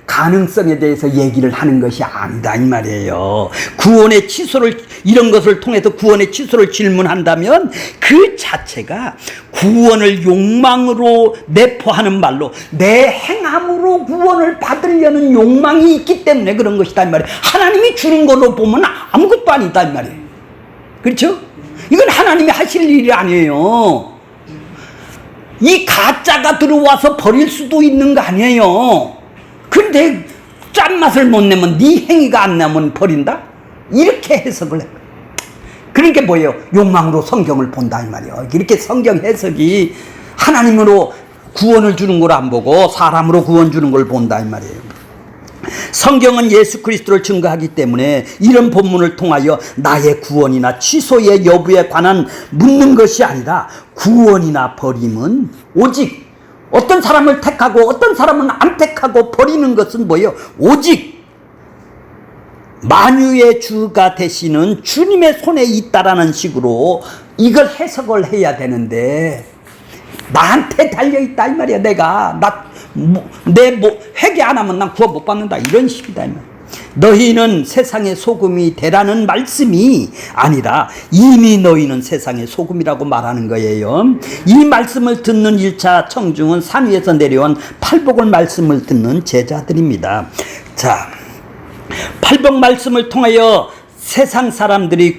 가능성에 대해서 얘기를 하는 것이 아니다 이 말이에요. 구원의 취소를, 이런 것을 통해서 구원의 취소를 질문한다면 그 자체가 구원을 욕망으로 내포하는 말로, 내 행함으로 구원을 받으려는 욕망이 있기 때문에 그런 것이다 이 말이에요. 하나님이 주는 걸로 보면 아무것도 아니다 이 말이에요. 그렇죠? 이건 하나님이 하실 일이 아니에요. 이 가짜가 들어와서 버릴 수도 있는 거 아니에요. 근데 짠맛을 못 내면, 네 행위가 안 나면 버린다? 이렇게 해석을 해. 그러니까 뭐예요? 욕망으로 성경을 본다 이 말이에요. 이렇게 성경 해석이 하나님으로 구원을 주는 걸 안 보고 사람으로 구원 주는 걸 본다 이 말이에요. 성경은 예수 그리스도를 증거하기 때문에 이런 본문을 통하여 나의 구원이나 취소의 여부에 관한 묻는 것이 아니라, 구원이나 버림은 오직 어떤 사람을 택하고 어떤 사람은 안 택하고 버리는 것은 뭐예요? 오직 만유의 주가 되시는 주님의 손에 있다라는 식으로 이걸 해석을 해야 되는데, 나한테 달려있다 이 말이야. 내가 회개 안 하면 난 구원 못 받는다 이런 식이다 이 말이야. 너희는 세상의 소금이 되라는 말씀이 아니라 이미 너희는 세상의 소금이라고 말하는 거예요. 이 말씀을 듣는 1차 청중은 산 위에서 내려온 팔복을 말씀을 듣는 제자들입니다. 자, 팔복 말씀을 통하여 세상 사람들이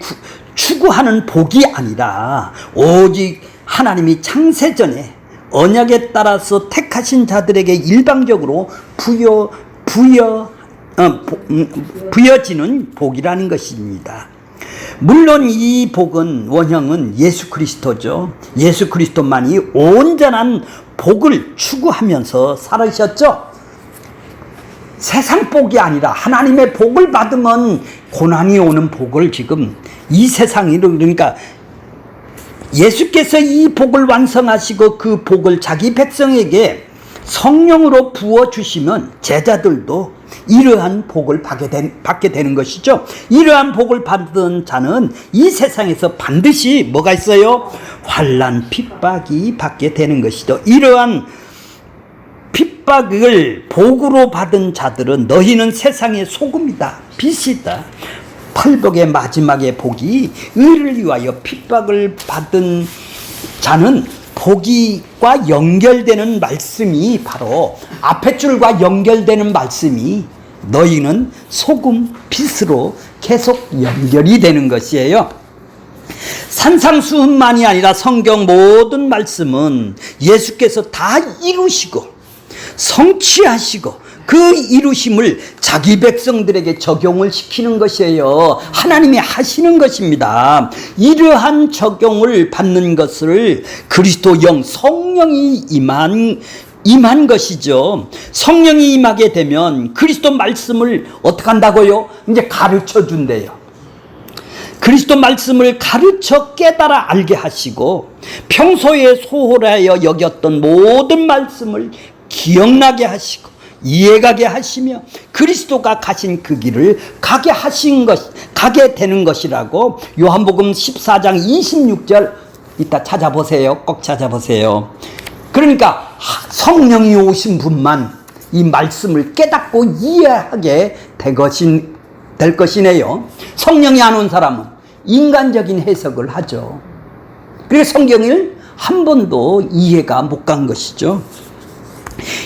추구하는 복이 아니라 오직 하나님이 창세전에 언약에 따라서 택하신 자들에게 일방적으로 부여지는 복이라는 것입니다. 물론 이 복은, 원형은 예수 그리스도죠. 예수 그리스도만이 온전한 복을 추구하면서 살으셨죠. 세상 복이 아니라 하나님의 복을 받으면 고난이 오는 복을 지금 이 세상이, 그러니까 예수께서 이 복을 완성하시고 그 복을 자기 백성에게 성령으로 부어주시면 제자들도 이러한 복을 받게 되는 것이죠. 이러한 복을 받은 자는 이 세상에서 반드시 뭐가 있어요? 환난, 핍박이 받게 되는 것이죠. 이러한 핍박을 복으로 받은 자들은 너희는 세상의 소금이다, 빛이다. 팔복의 마지막의 복이 의를 위하여 핍박을 받은 자는 복이과 연결되는 말씀이 바로 앞에 줄과 연결되는 말씀이 너희는 소금, 빛으로 계속 연결이 되는 것이에요. 산상수훈만이 아니라 성경 모든 말씀은 예수께서 다 이루시고 성취하시고 그 이루심을 자기 백성들에게 적용을 시키는 것이에요. 하나님이 하시는 것입니다. 이러한 적용을 받는 것을 그리스도 영 성령이 임한 것이죠. 성령이 임하게 되면 그리스도 말씀을 어떻게 한다고요? 이제 가르쳐 준대요. 그리스도 말씀을 가르쳐 깨달아 알게 하시고 평소에 소홀하여 여겼던 모든 말씀을 기억나게 하시고 이해가게 하시며 그리스도가 가신 그 길을 가게 되는 것이라고 요한복음 14장 26절 이따 찾아보세요. 꼭 찾아보세요. 그러니까 성령이 오신 분만 이 말씀을 깨닫고 이해하게 될 것이네요. 성령이 안 온 사람은 인간적인 해석을 하죠. 그래서 성경을 한 번도 이해가 못 간 것이죠.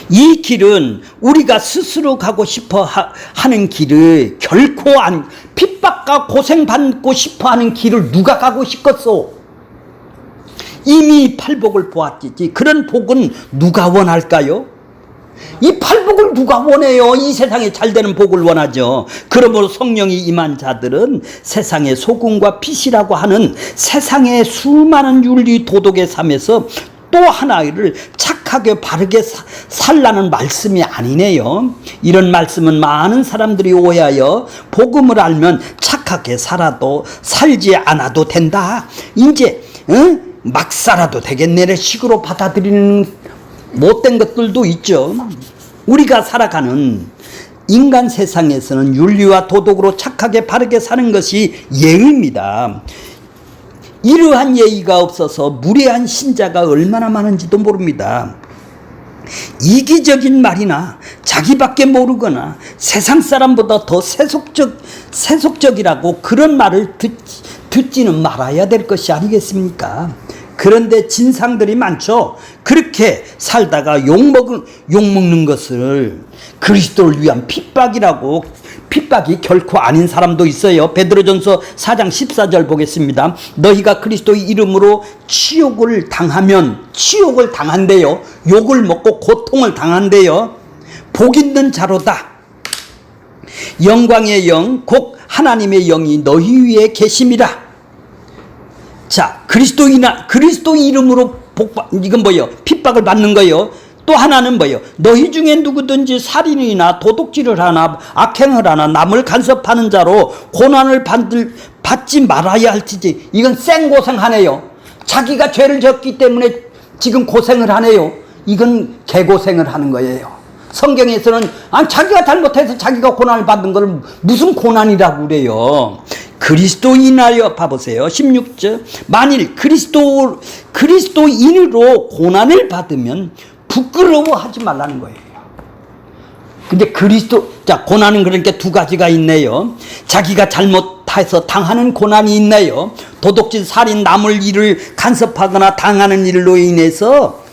이 길은 우리가 스스로 가고 싶어 하는 길을 결코 핍박과 고생받고 싶어 하는 길을 누가 가고 싶겠소? 이미 팔복을 보았지. 그런 복은 누가 원할까요? 이 팔복을 누가 원해요? 이 세상에 잘 되는 복을 원하죠. 그러므로 성령이 임한 자들은 세상의 소금과 빛이라고 하는 세상의 수많은 윤리 도덕의 삶에서 또 하나를 착하게 바르게 살라는 말씀이 아니네요. 이런 말씀은 많은 사람들이 오해하여 복음을 알면 착하게 살지 않아도 된다. 이제 막 살아도 되겠네 식으로 받아들이는 못된 것들도 있죠. 우리가 살아가는 인간 세상에서는 윤리와 도덕으로 착하게 바르게 사는 것이 예의입니다. 이러한 예의가 없어서 무례한 신자가 얼마나 많은지도 모릅니다. 이기적인 말이나 자기밖에 모르거나 세상 사람보다 더 세속적이라고 그런 말을 듣지는 말아야 될 것이 아니겠습니까? 그런데 진상들이 많죠. 그렇게 살다가 욕먹는 것을 그리스도를 위한 핍박이 결코 아닌 사람도 있어요. 베드로전서 4장 14절 보겠습니다. 너희가 그리스도의 이름으로 치욕을 당한대요. 욕을 먹고 고통을 당한대요. 복 있는 자로다. 영광의 영 곧 하나님의 영이 너희 위에 계심이라. 자, 그리스도 이름으로 이건 뭐예요? 핍박을 받는 거예요. 또 하나는 뭐예요? 너희 중에 누구든지 살인이나 도둑질을 하나 악행을 하나 남을 간섭하는 자로 고난을 받지 말아야 할지지. 이건 생고생하네요. 자기가 죄를 졌기 때문에 지금 고생을 하네요. 이건 개고생을 하는 거예요. 성경에서는 자기가 잘못해서 자기가 고난을 받는 걸 무슨 고난이라고 그래요. 그리스도인하여 봐보세요. 16절 만일 그리스도인으로 고난을 받으면 부끄러워하지 말라는 거예요. 근데 고난은 그러니까 두 가지가 있네요. 자기가 잘못해서 당하는 고난이 있네요. 도둑질, 살인, 남을 일을 간섭하거나 당하는 일로 인해서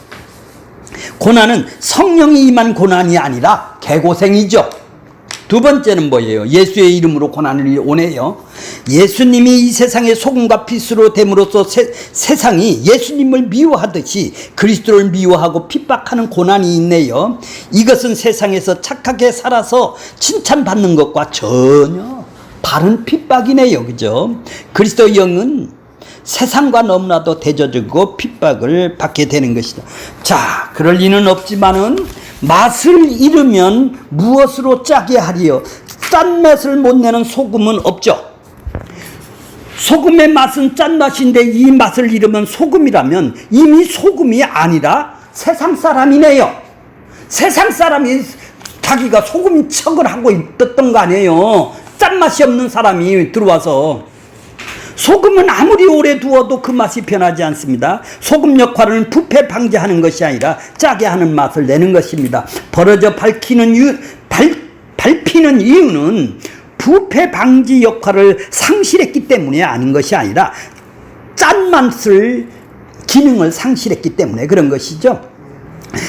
고난은 성령이 임한 고난이 아니라 개고생이죠. 두 번째는 뭐예요? 예수의 이름으로 고난을 오네요. 예수님이 이 세상의 소금과 빛으로 됨으로써 세상이 예수님을 미워하듯이 그리스도를 미워하고 핍박하는 고난이 있네요. 이것은 세상에서 착하게 살아서 칭찬받는 것과 전혀 다른 핍박이네요. 그죠? 그리스도의 영은 세상과 너무나도 대조적이고 핍박을 받게 되는 것이다. 자, 그럴 리는 없지만은 맛을 잃으면 무엇으로 짜게 하리요? 짠맛을 못 내는 소금은 없죠. 소금의 맛은 짠맛인데 이 맛을 잃으면 소금이라면 이미 소금이 아니라 세상 사람이네요. 세상 사람이 자기가 소금 척을 하고 있었던 거 아니에요. 짠맛이 없는 사람이 들어와서. 소금은 아무리 오래 두어도 그 맛이 변하지 않습니다. 소금 역할은 부패 방지하는 것이 아니라 짜게 하는 맛을 내는 것입니다. 벌어져 밟히는 이유는 부패 방지 역할을 상실했기 때문에 아닌 것이 아니라 짠맛을 기능을 상실했기 때문에 그런 것이죠.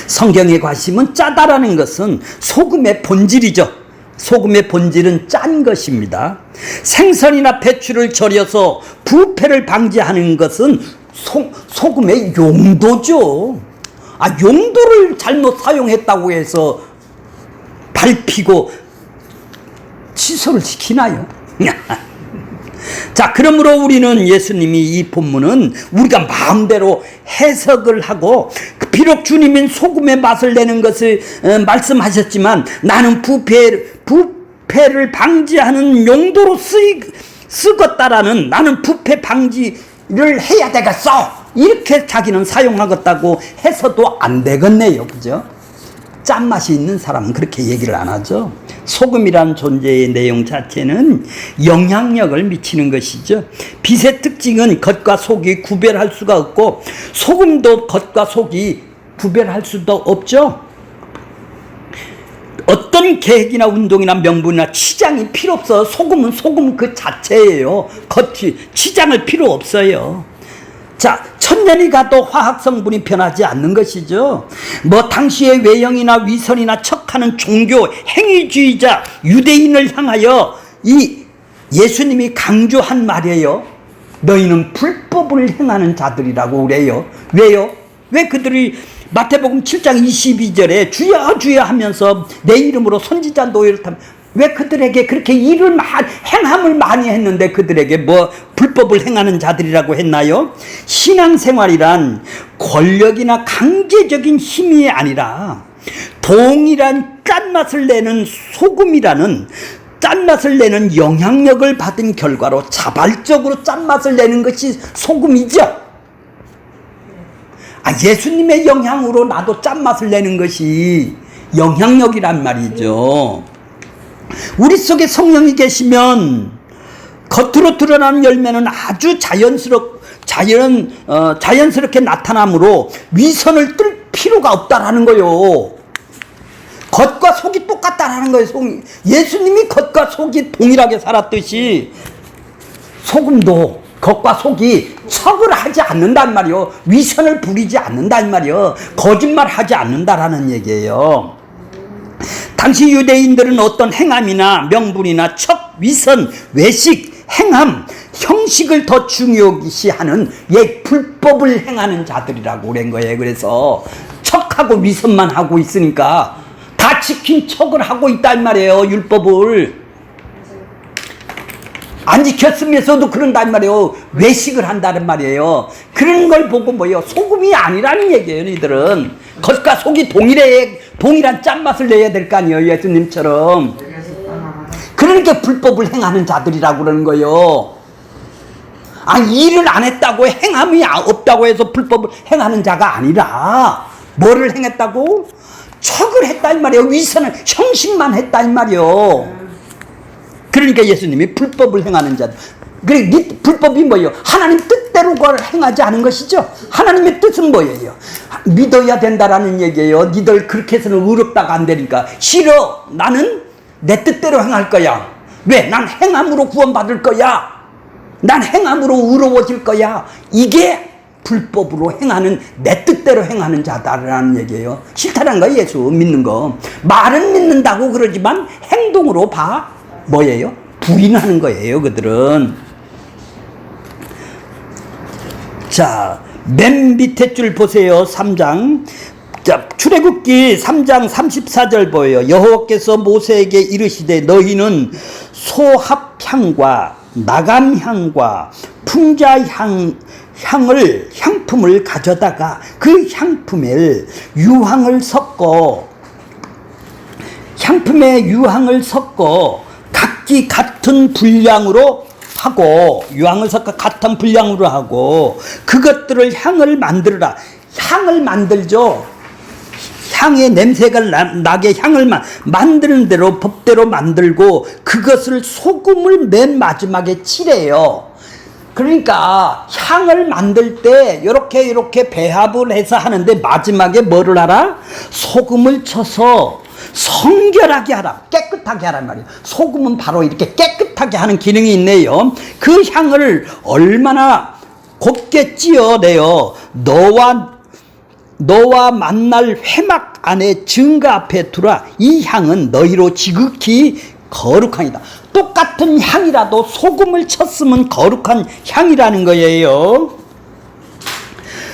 성경의 관심은 짜다라는 것은 소금의 본질이죠. 소금의 본질은 짠 것입니다. 생선이나 배추를 절여서 부패를 방지하는 것은 소금의 용도죠. 용도를 잘못 사용했다고 해서 밟히고 취소를 시키나요? 자, 그러므로 우리는 예수님이 이 본문은 우리가 마음대로 해석을 하고, 비록 주님은 소금의 맛을 내는 것을 말씀하셨지만 나는 부패를 방지하는 용도로 쓰겠다라는, 나는 부패 방지를 해야 되겠어, 이렇게 자기는 사용하겠다고 해서도 안 되겠네요. 그죠? 짠맛이 있는 사람은 그렇게 얘기를 안 하죠. 소금이란 존재의 내용 자체는 영향력을 미치는 것이죠. 빛의 특징은 겉과 속이 구별할 수가 없고, 소금도 겉과 속이 구별할 수도 없죠. 어떤 계획이나 운동이나 명분이나 치장이 필요 없어. 소금은 소금 그 자체예요. 겉이 치장을 필요 없어요. 자, 천년이 가도 화학 성분이 변하지 않는 것이죠. 뭐 당시의 외형이나 위선이나 척하는 종교 행위주의자 유대인을 향하여 이 예수님이 강조한 말이에요. 너희는 불법을 행하는 자들이라고 그래요. 왜요? 왜 그들이 마태복음 7장 22절에 주여 주여 하면서 내 이름으로 선지자 노릇하면, 왜 그들에게 그렇게 행함을 많이 했는데 그들에게 뭐 불법을 행하는 자들이라고 했나요? 신앙생활이란 권력이나 강제적인 힘이 아니라 동일한 짠맛을 내는 소금이라는, 짠맛을 내는 영향력을 받은 결과로 자발적으로 짠맛을 내는 것이 소금이죠. 예수님의 영향으로 나도 짠맛을 내는 것이 영향력이란 말이죠. 우리 속에 성령이 계시면 겉으로 드러나는 열매는 아주 자연스럽게 나타나므로 위선을 뜰 필요가 없다라는 거예요. 겉과 속이 똑같다라는 거예요. 예수님이 겉과 속이 동일하게 살았듯이 소금도 겉과 속이 척을 하지 않는단 말이요, 위선을 부리지 않는단 말이요, 거짓말하지 않는다라는 얘기예요. 당시 유대인들은 어떤 행함이나 명분이나 척, 위선, 외식, 행함, 형식을 더 중요시하는 불법을 행하는 자들이라고 그런 거예요. 그래서 척하고 위선만 하고 있으니까 다 지킨 척을 하고 있단 말이에요. 율법을 안 지켰으면서도 그런단 말이에요. 외식을 한다는 말이에요. 그런 걸 보고 뭐예요? 소금이 아니라는 얘기예요. 이들은 겉과 속이 동일한 짠맛을 내야 될 거 아니에요. 예수님처럼. 그러니까 불법을 행하는 자들이라고 그러는 거예요. 일을 안 했다고 행함이 없다고 해서 불법을 행하는 자가 아니라 뭐를 행했다고? 척을 했다 이 말이에요. 위선을 형식만 했다 이 말이에요. 그러니까 예수님이 불법을 행하는 자들. 불법이 뭐예요? 하나님 뜻대로 그걸 행하지 않은 것이죠. 하나님의 뜻은 뭐예요? 믿어야 된다라는 얘기예요. 니들 그렇게 해서는 의롭다가 안 되니까. 싫어. 나는 내 뜻대로 행할 거야. 왜? 난 행함으로 구원받을 거야. 난 행함으로 의로워질 거야. 이게 불법으로 행하는, 내 뜻대로 행하는 자다라는 얘기예요. 싫다는 거예요. 예수 믿는 거. 말은 믿는다고 그러지만 행동으로 뭐예요? 부인하는 거예요. 그들은. 자, 맨 밑에 줄 보세요. 3장. 자, 출애굽기 3장 34절 보여요. 여호와께서 모세에게 이르시되 너희는 소합향과 나감향과 향품을 가져다가 그 향품에 유황을 섞어 각기 같은 분량으로 하고, 유황을 섞어 같은 분량으로 하고 그것들을 향을 만들어라. 향을 만들죠. 향의 냄새가 나게 향을 만드는 대로 법대로 만들고 그것을 소금을 맨 마지막에 칠해요. 그러니까 향을 만들 때 이렇게 배합을 해서 하는데 마지막에 뭐를 하라? 소금을 쳐서 성결하게 하라. 깨끗하게 하란 말이에요. 소금은 바로 이렇게 깨끗하게 하는 기능이 있네요. 그 향을 얼마나 곱게 찌어내어 너와 만날 회막 안에 증거 앞에 두라. 이 향은 너희로 지극히 거룩하니라. 똑같은 향이라도 소금을 쳤으면 거룩한 향이라는 거예요.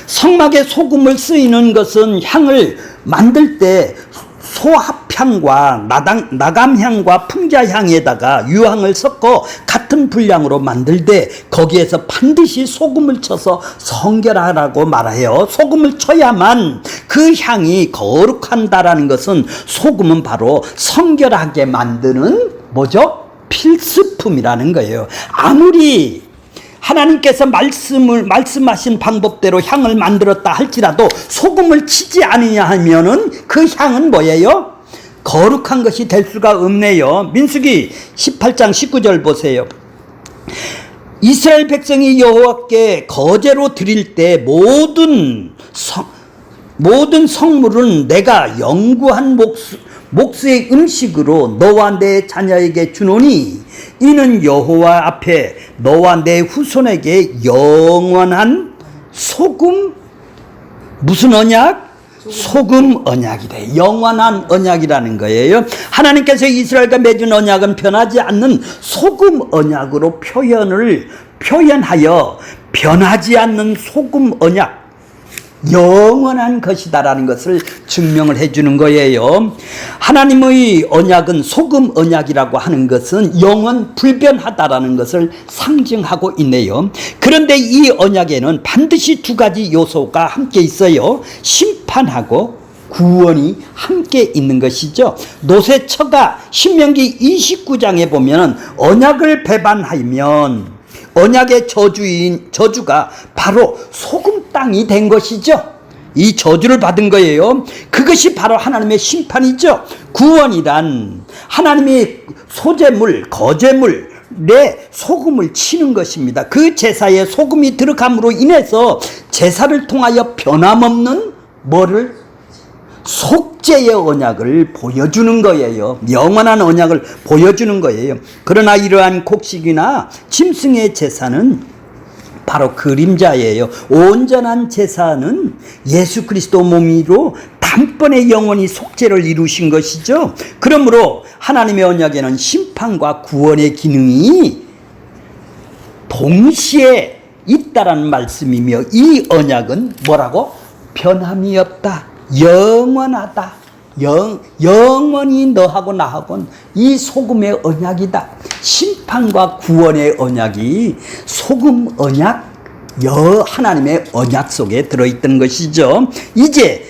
성막에 소금을 쓰이는 것은 향을 만들 때 소합향과 나감향과 풍자향에다가 유황을 섞어 같은 분량으로 만들되 거기에서 반드시 소금을 쳐서 성결하라고 말해요. 소금을 쳐야만 그 향이 거룩한다라는 것은 소금은 바로 성결하게 만드는 뭐죠? 필수품이라는 거예요. 아무리 하나님께서 말씀하신 방법대로 향을 만들었다 할지라도 소금을 치지 않으냐 하면은 그 향은 뭐예요? 거룩한 것이 될 수가 없네요. 민수기 18장 19절 보세요. 이스라엘 백성이 여호와께 거제로 드릴 때 모든 성물은 내가 영구한 목수의 음식으로 너와 내 자녀에게 주노니 이는 여호와 앞에 너와 내 후손에게 영원한 소금 무슨 언약? 소금 언약이래. 영원한 언약이라는 거예요. 하나님께서 이스라엘과 맺은 언약은 변하지 않는 소금 언약으로 표현하여 변하지 않는 소금 언약, 영원한 것이다라는 것을 증명을 해주는 거예요. 하나님의 언약은 소금 언약이라고 하는 것은 영원 불변하다라는 것을 상징하고 있네요. 그런데 이 언약에는 반드시 두 가지 요소가 함께 있어요. 심판하고 구원이 함께 있는 것이죠. 노새처가 신명기 29장에 보면 언약을 배반하면 언약의 저주가 바로 소금 땅이 된 것이죠. 이 저주를 받은 거예요. 그것이 바로 하나님의 심판이죠. 구원이란 하나님의 소재물, 거제물에 소금을 치는 것입니다. 그 제사에 소금이 들어감으로 인해서 제사를 통하여 변함없는 뭐를? 속죄의 언약을 보여주는 거예요. 영원한 언약을 보여주는 거예요. 그러나 이러한 곡식이나 짐승의 제사는 바로 그림자예요. 온전한 제사는 예수 그리스도 몸으로 단번에 영원히 속죄를 이루신 것이죠. 그러므로 하나님의 언약에는 심판과 구원의 기능이 동시에 있다라는 말씀이며 이 언약은 뭐라고? 변함이 없다. 영원하다. 영원히 너하고 나하고는 이 소금의 언약이다. 심판과 구원의 언약이 소금 언약, 하나님의 언약 속에 들어있던 것이죠. 이제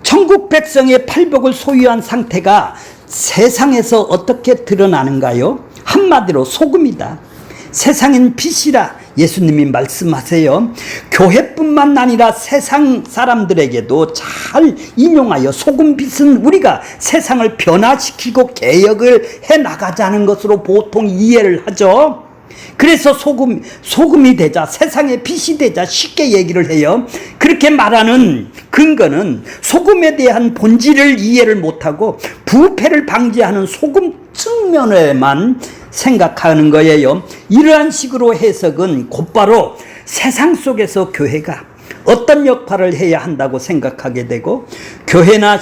천국 백성의 팔복을 소유한 상태가 세상에서 어떻게 드러나는가요? 한마디로 소금이다. 세상엔 빛이라 예수님이 말씀하세요. 교회뿐만 아니라 세상 사람들에게도 잘 인용하여 소금빛은 우리가 세상을 변화시키고 개혁을 해나가자는 것으로 보통 이해를 하죠. 그래서 소금이 되자, 세상의 빛이 되자 쉽게 얘기를 해요. 그렇게 말하는 근거는 소금에 대한 본질을 이해를 못하고 부패를 방지하는 소금 측면에만 생각하는 거예요. 이러한 식으로 해석은 곧바로 세상 속에서 교회가 어떤 역할을 해야 한다고 생각하게 되고 교회나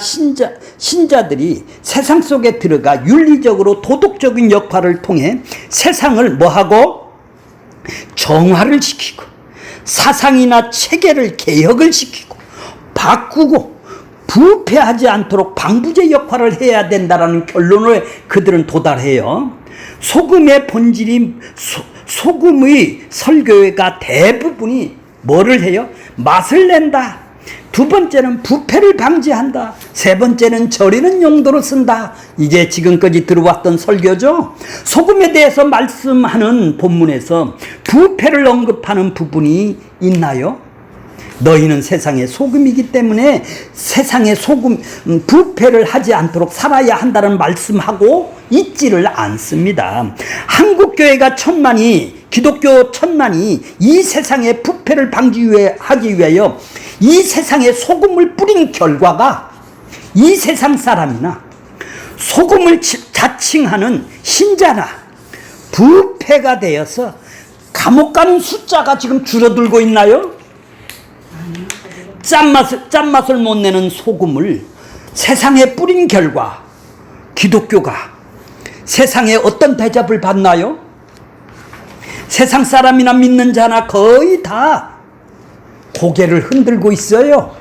신자들이 세상 속에 들어가 윤리적으로 도덕적인 역할을 통해 세상을 뭐하고 정화를 시키고 사상이나 체계를 개혁을 시키고 바꾸고 부패하지 않도록 방부제 역할을 해야 된다라는 결론을 그들은 도달해요. 소금의 본질이 소금의 설교가 대부분이 뭐를 해요? 맛을 낸다. 두 번째는 부패를 방지한다. 세 번째는 절이는 용도로 쓴다. 이게 지금까지 들어왔던 설교죠. 소금에 대해서 말씀하는 본문에서 부패를 언급하는 부분이 있나요? 너희는 세상의 소금이기 때문에 세상의 부패를 하지 않도록 살아야 한다는 말씀하고 있지를 않습니다. 한국교회가 기독교 천만이 이 세상의 부패를 방지하기 위하여 이 세상에 소금을 뿌린 결과가 이 세상 사람이나 소금을 자칭하는 신자나 부패가 되어서 감옥 가는 숫자가 지금 줄어들고 있나요? 짠맛을 못 내는 소금을 세상에 뿌린 결과 기독교가 세상에 어떤 대접을 받나요? 세상 사람이나 믿는 자나 거의 다 고개를 흔들고 있어요.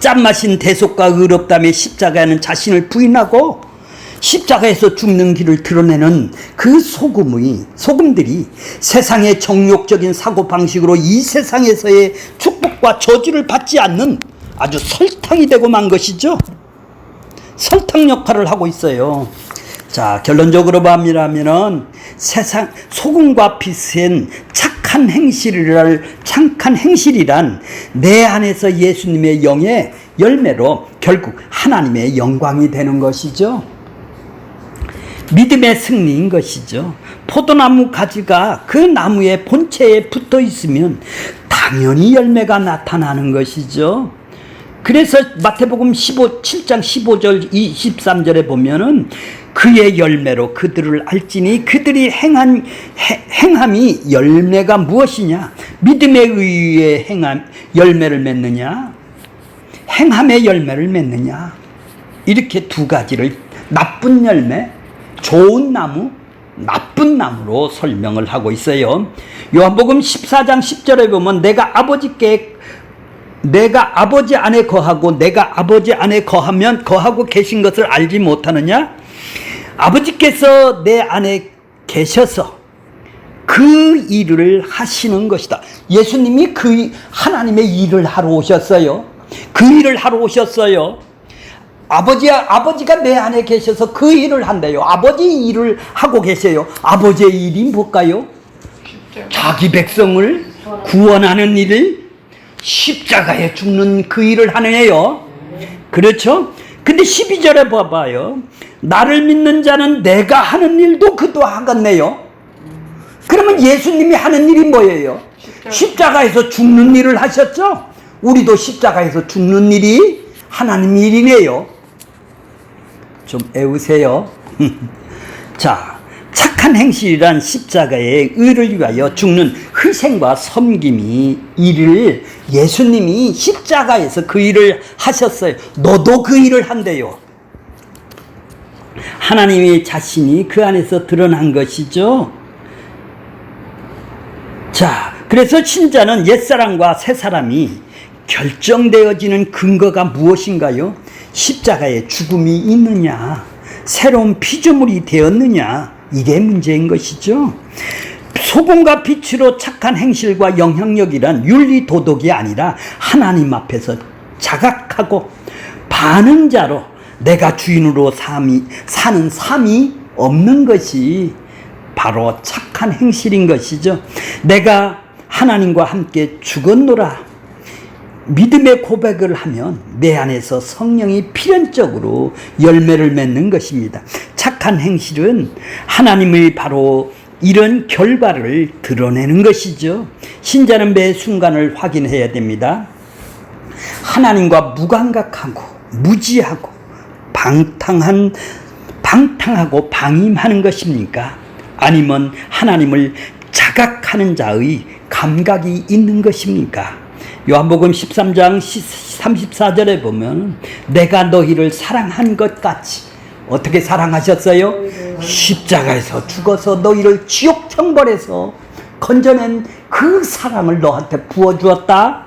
짠맛인 대속과 의롭다며 십자가에는 자신을 부인하고 십자가에서 죽는 길을 드러내는 그 소금들이 세상의 정욕적인 사고방식으로 이 세상에서의 축복과 저주를 받지 않는 아주 설탕이 되고 만 것이죠. 설탕 역할을 하고 있어요. 자, 결론적으로 말하면은 세상 소금과 비슷한 착한 행실이란 내 안에서 예수님의 영의 열매로 결국 하나님의 영광이 되는 것이죠. 믿음의 승리인 것이죠. 포도나무 가지가 그 나무의 본체에 붙어 있으면 당연히 열매가 나타나는 것이죠. 그래서 마태복음 7장 15절 23절에 보면은 그의 열매로 그들을 알지니 그들이 행함이 열매가 무엇이냐? 믿음에 의해 열매를 맺느냐? 행함의 열매를 맺느냐? 이렇게 두 가지를 나쁜 열매, 좋은 나무, 나쁜 나무로 설명을 하고 있어요. 요한복음 14장 10절에 보면 내가 아버지 안에 거하고 내가 아버지 안에 거하고 계신 것을 알지 못하느냐? 아버지께서 내 안에 계셔서 그 일을 하시는 것이다. 예수님이 그 하나님의 일을 하러 오셨어요. 그 일을 하러 오셨어요. 아버지가 내 안에 계셔서 그 일을 한대요. 아버지 일을 하고 계세요. 아버지의 일이 뭘까요? 자기 백성을 구원하는 일을 십자가에 죽는 그 일을 하네요. 그렇죠? 근데 12절에 봐봐요. 나를 믿는 자는 내가 하는 일도 그도 하겠네요. 그러면 예수님이 하는 일이 뭐예요? 십자가에서 죽는 일을 하셨죠? 우리도 십자가에서 죽는 일이 하나님 일이네요. 좀 애우세요. 자, 착한 행실이란 십자가의 의를 위하여 죽는 희생과 섬김이 일을 예수님이 십자가에서 그 일을 하셨어요. 너도 그 일을 한대요. 하나님의 자신이 그 안에서 드러난 것이죠. 자, 그래서 신자는 옛사람과 새사람이 결정되어지는 근거가 무엇인가요? 십자가에 죽음이 있느냐, 새로운 피조물이 되었느냐, 이게 문제인 것이죠. 소금과 빛으로 착한 행실과 영향력이란 윤리 도덕이 아니라 하나님 앞에서 자각하고 반응자로 내가 주인으로 사는 삶이 없는 것이 바로 착한 행실인 것이죠. 내가 하나님과 함께 죽었노라 믿음의 고백을 하면 내 안에서 성령이 필연적으로 열매를 맺는 것입니다. 착한 행실은 하나님의 바로 이런 결과를 드러내는 것이죠. 신자는 매 순간을 확인해야 됩니다. 하나님과 무감각하고 무지하고 방탕하고 방임하는 것입니까? 아니면 하나님을 자각하는 자의 감각이 있는 것입니까? 요한복음 13장 34절에 보면 내가 너희를 사랑한 것 같이 어떻게 사랑하셨어요? 십자가에서 죽어서 너희를 지옥 형벌에서 건져낸 그 사랑을 너한테 부어주었다.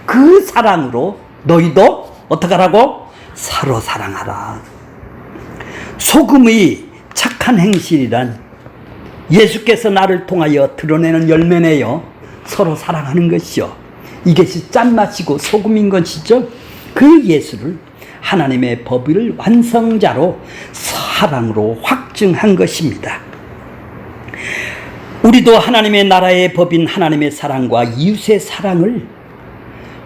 그 사랑으로 너희도 어떻게 하라고? 서로 사랑하라. 소금의 착한 행실이란 예수께서 나를 통하여 드러내는 열매네요. 서로 사랑하는 것이요. 이것이 짠맛이고 소금인 것이죠. 그 예수를 하나님의 법을 완성자로 사랑으로 확증한 것입니다. 우리도 하나님의 나라의 법인 하나님의 사랑과 이웃의 사랑을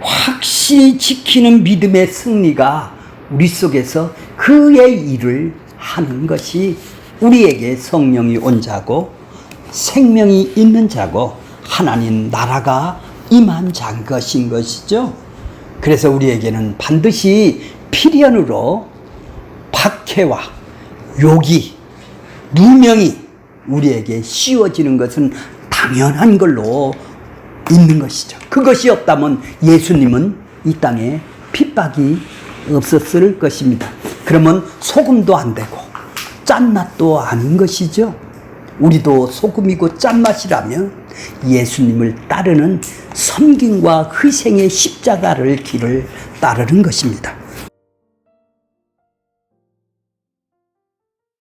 확실히 지키는 믿음의 승리가 우리 속에서 그의 일을 하는 것이 우리에게 성령이 온 자고 생명이 있는 자고 하나님 나라가 임한 자인 것인 것이죠. 그래서 우리에게는 반드시 필연으로 박해와 욕이 누명이 우리에게 씌워지는 것은 당연한 걸로 있는 것이죠. 그것이 없다면 예수님은 이 땅에 핍박이 없었을 것입니다. 그러면 소금도 안 되고 짠맛도 아닌 것이죠. 우리도 소금이고 짠맛이라면 예수님을 따르는 섬김과 희생의 십자가를 길을 따르는 것입니다.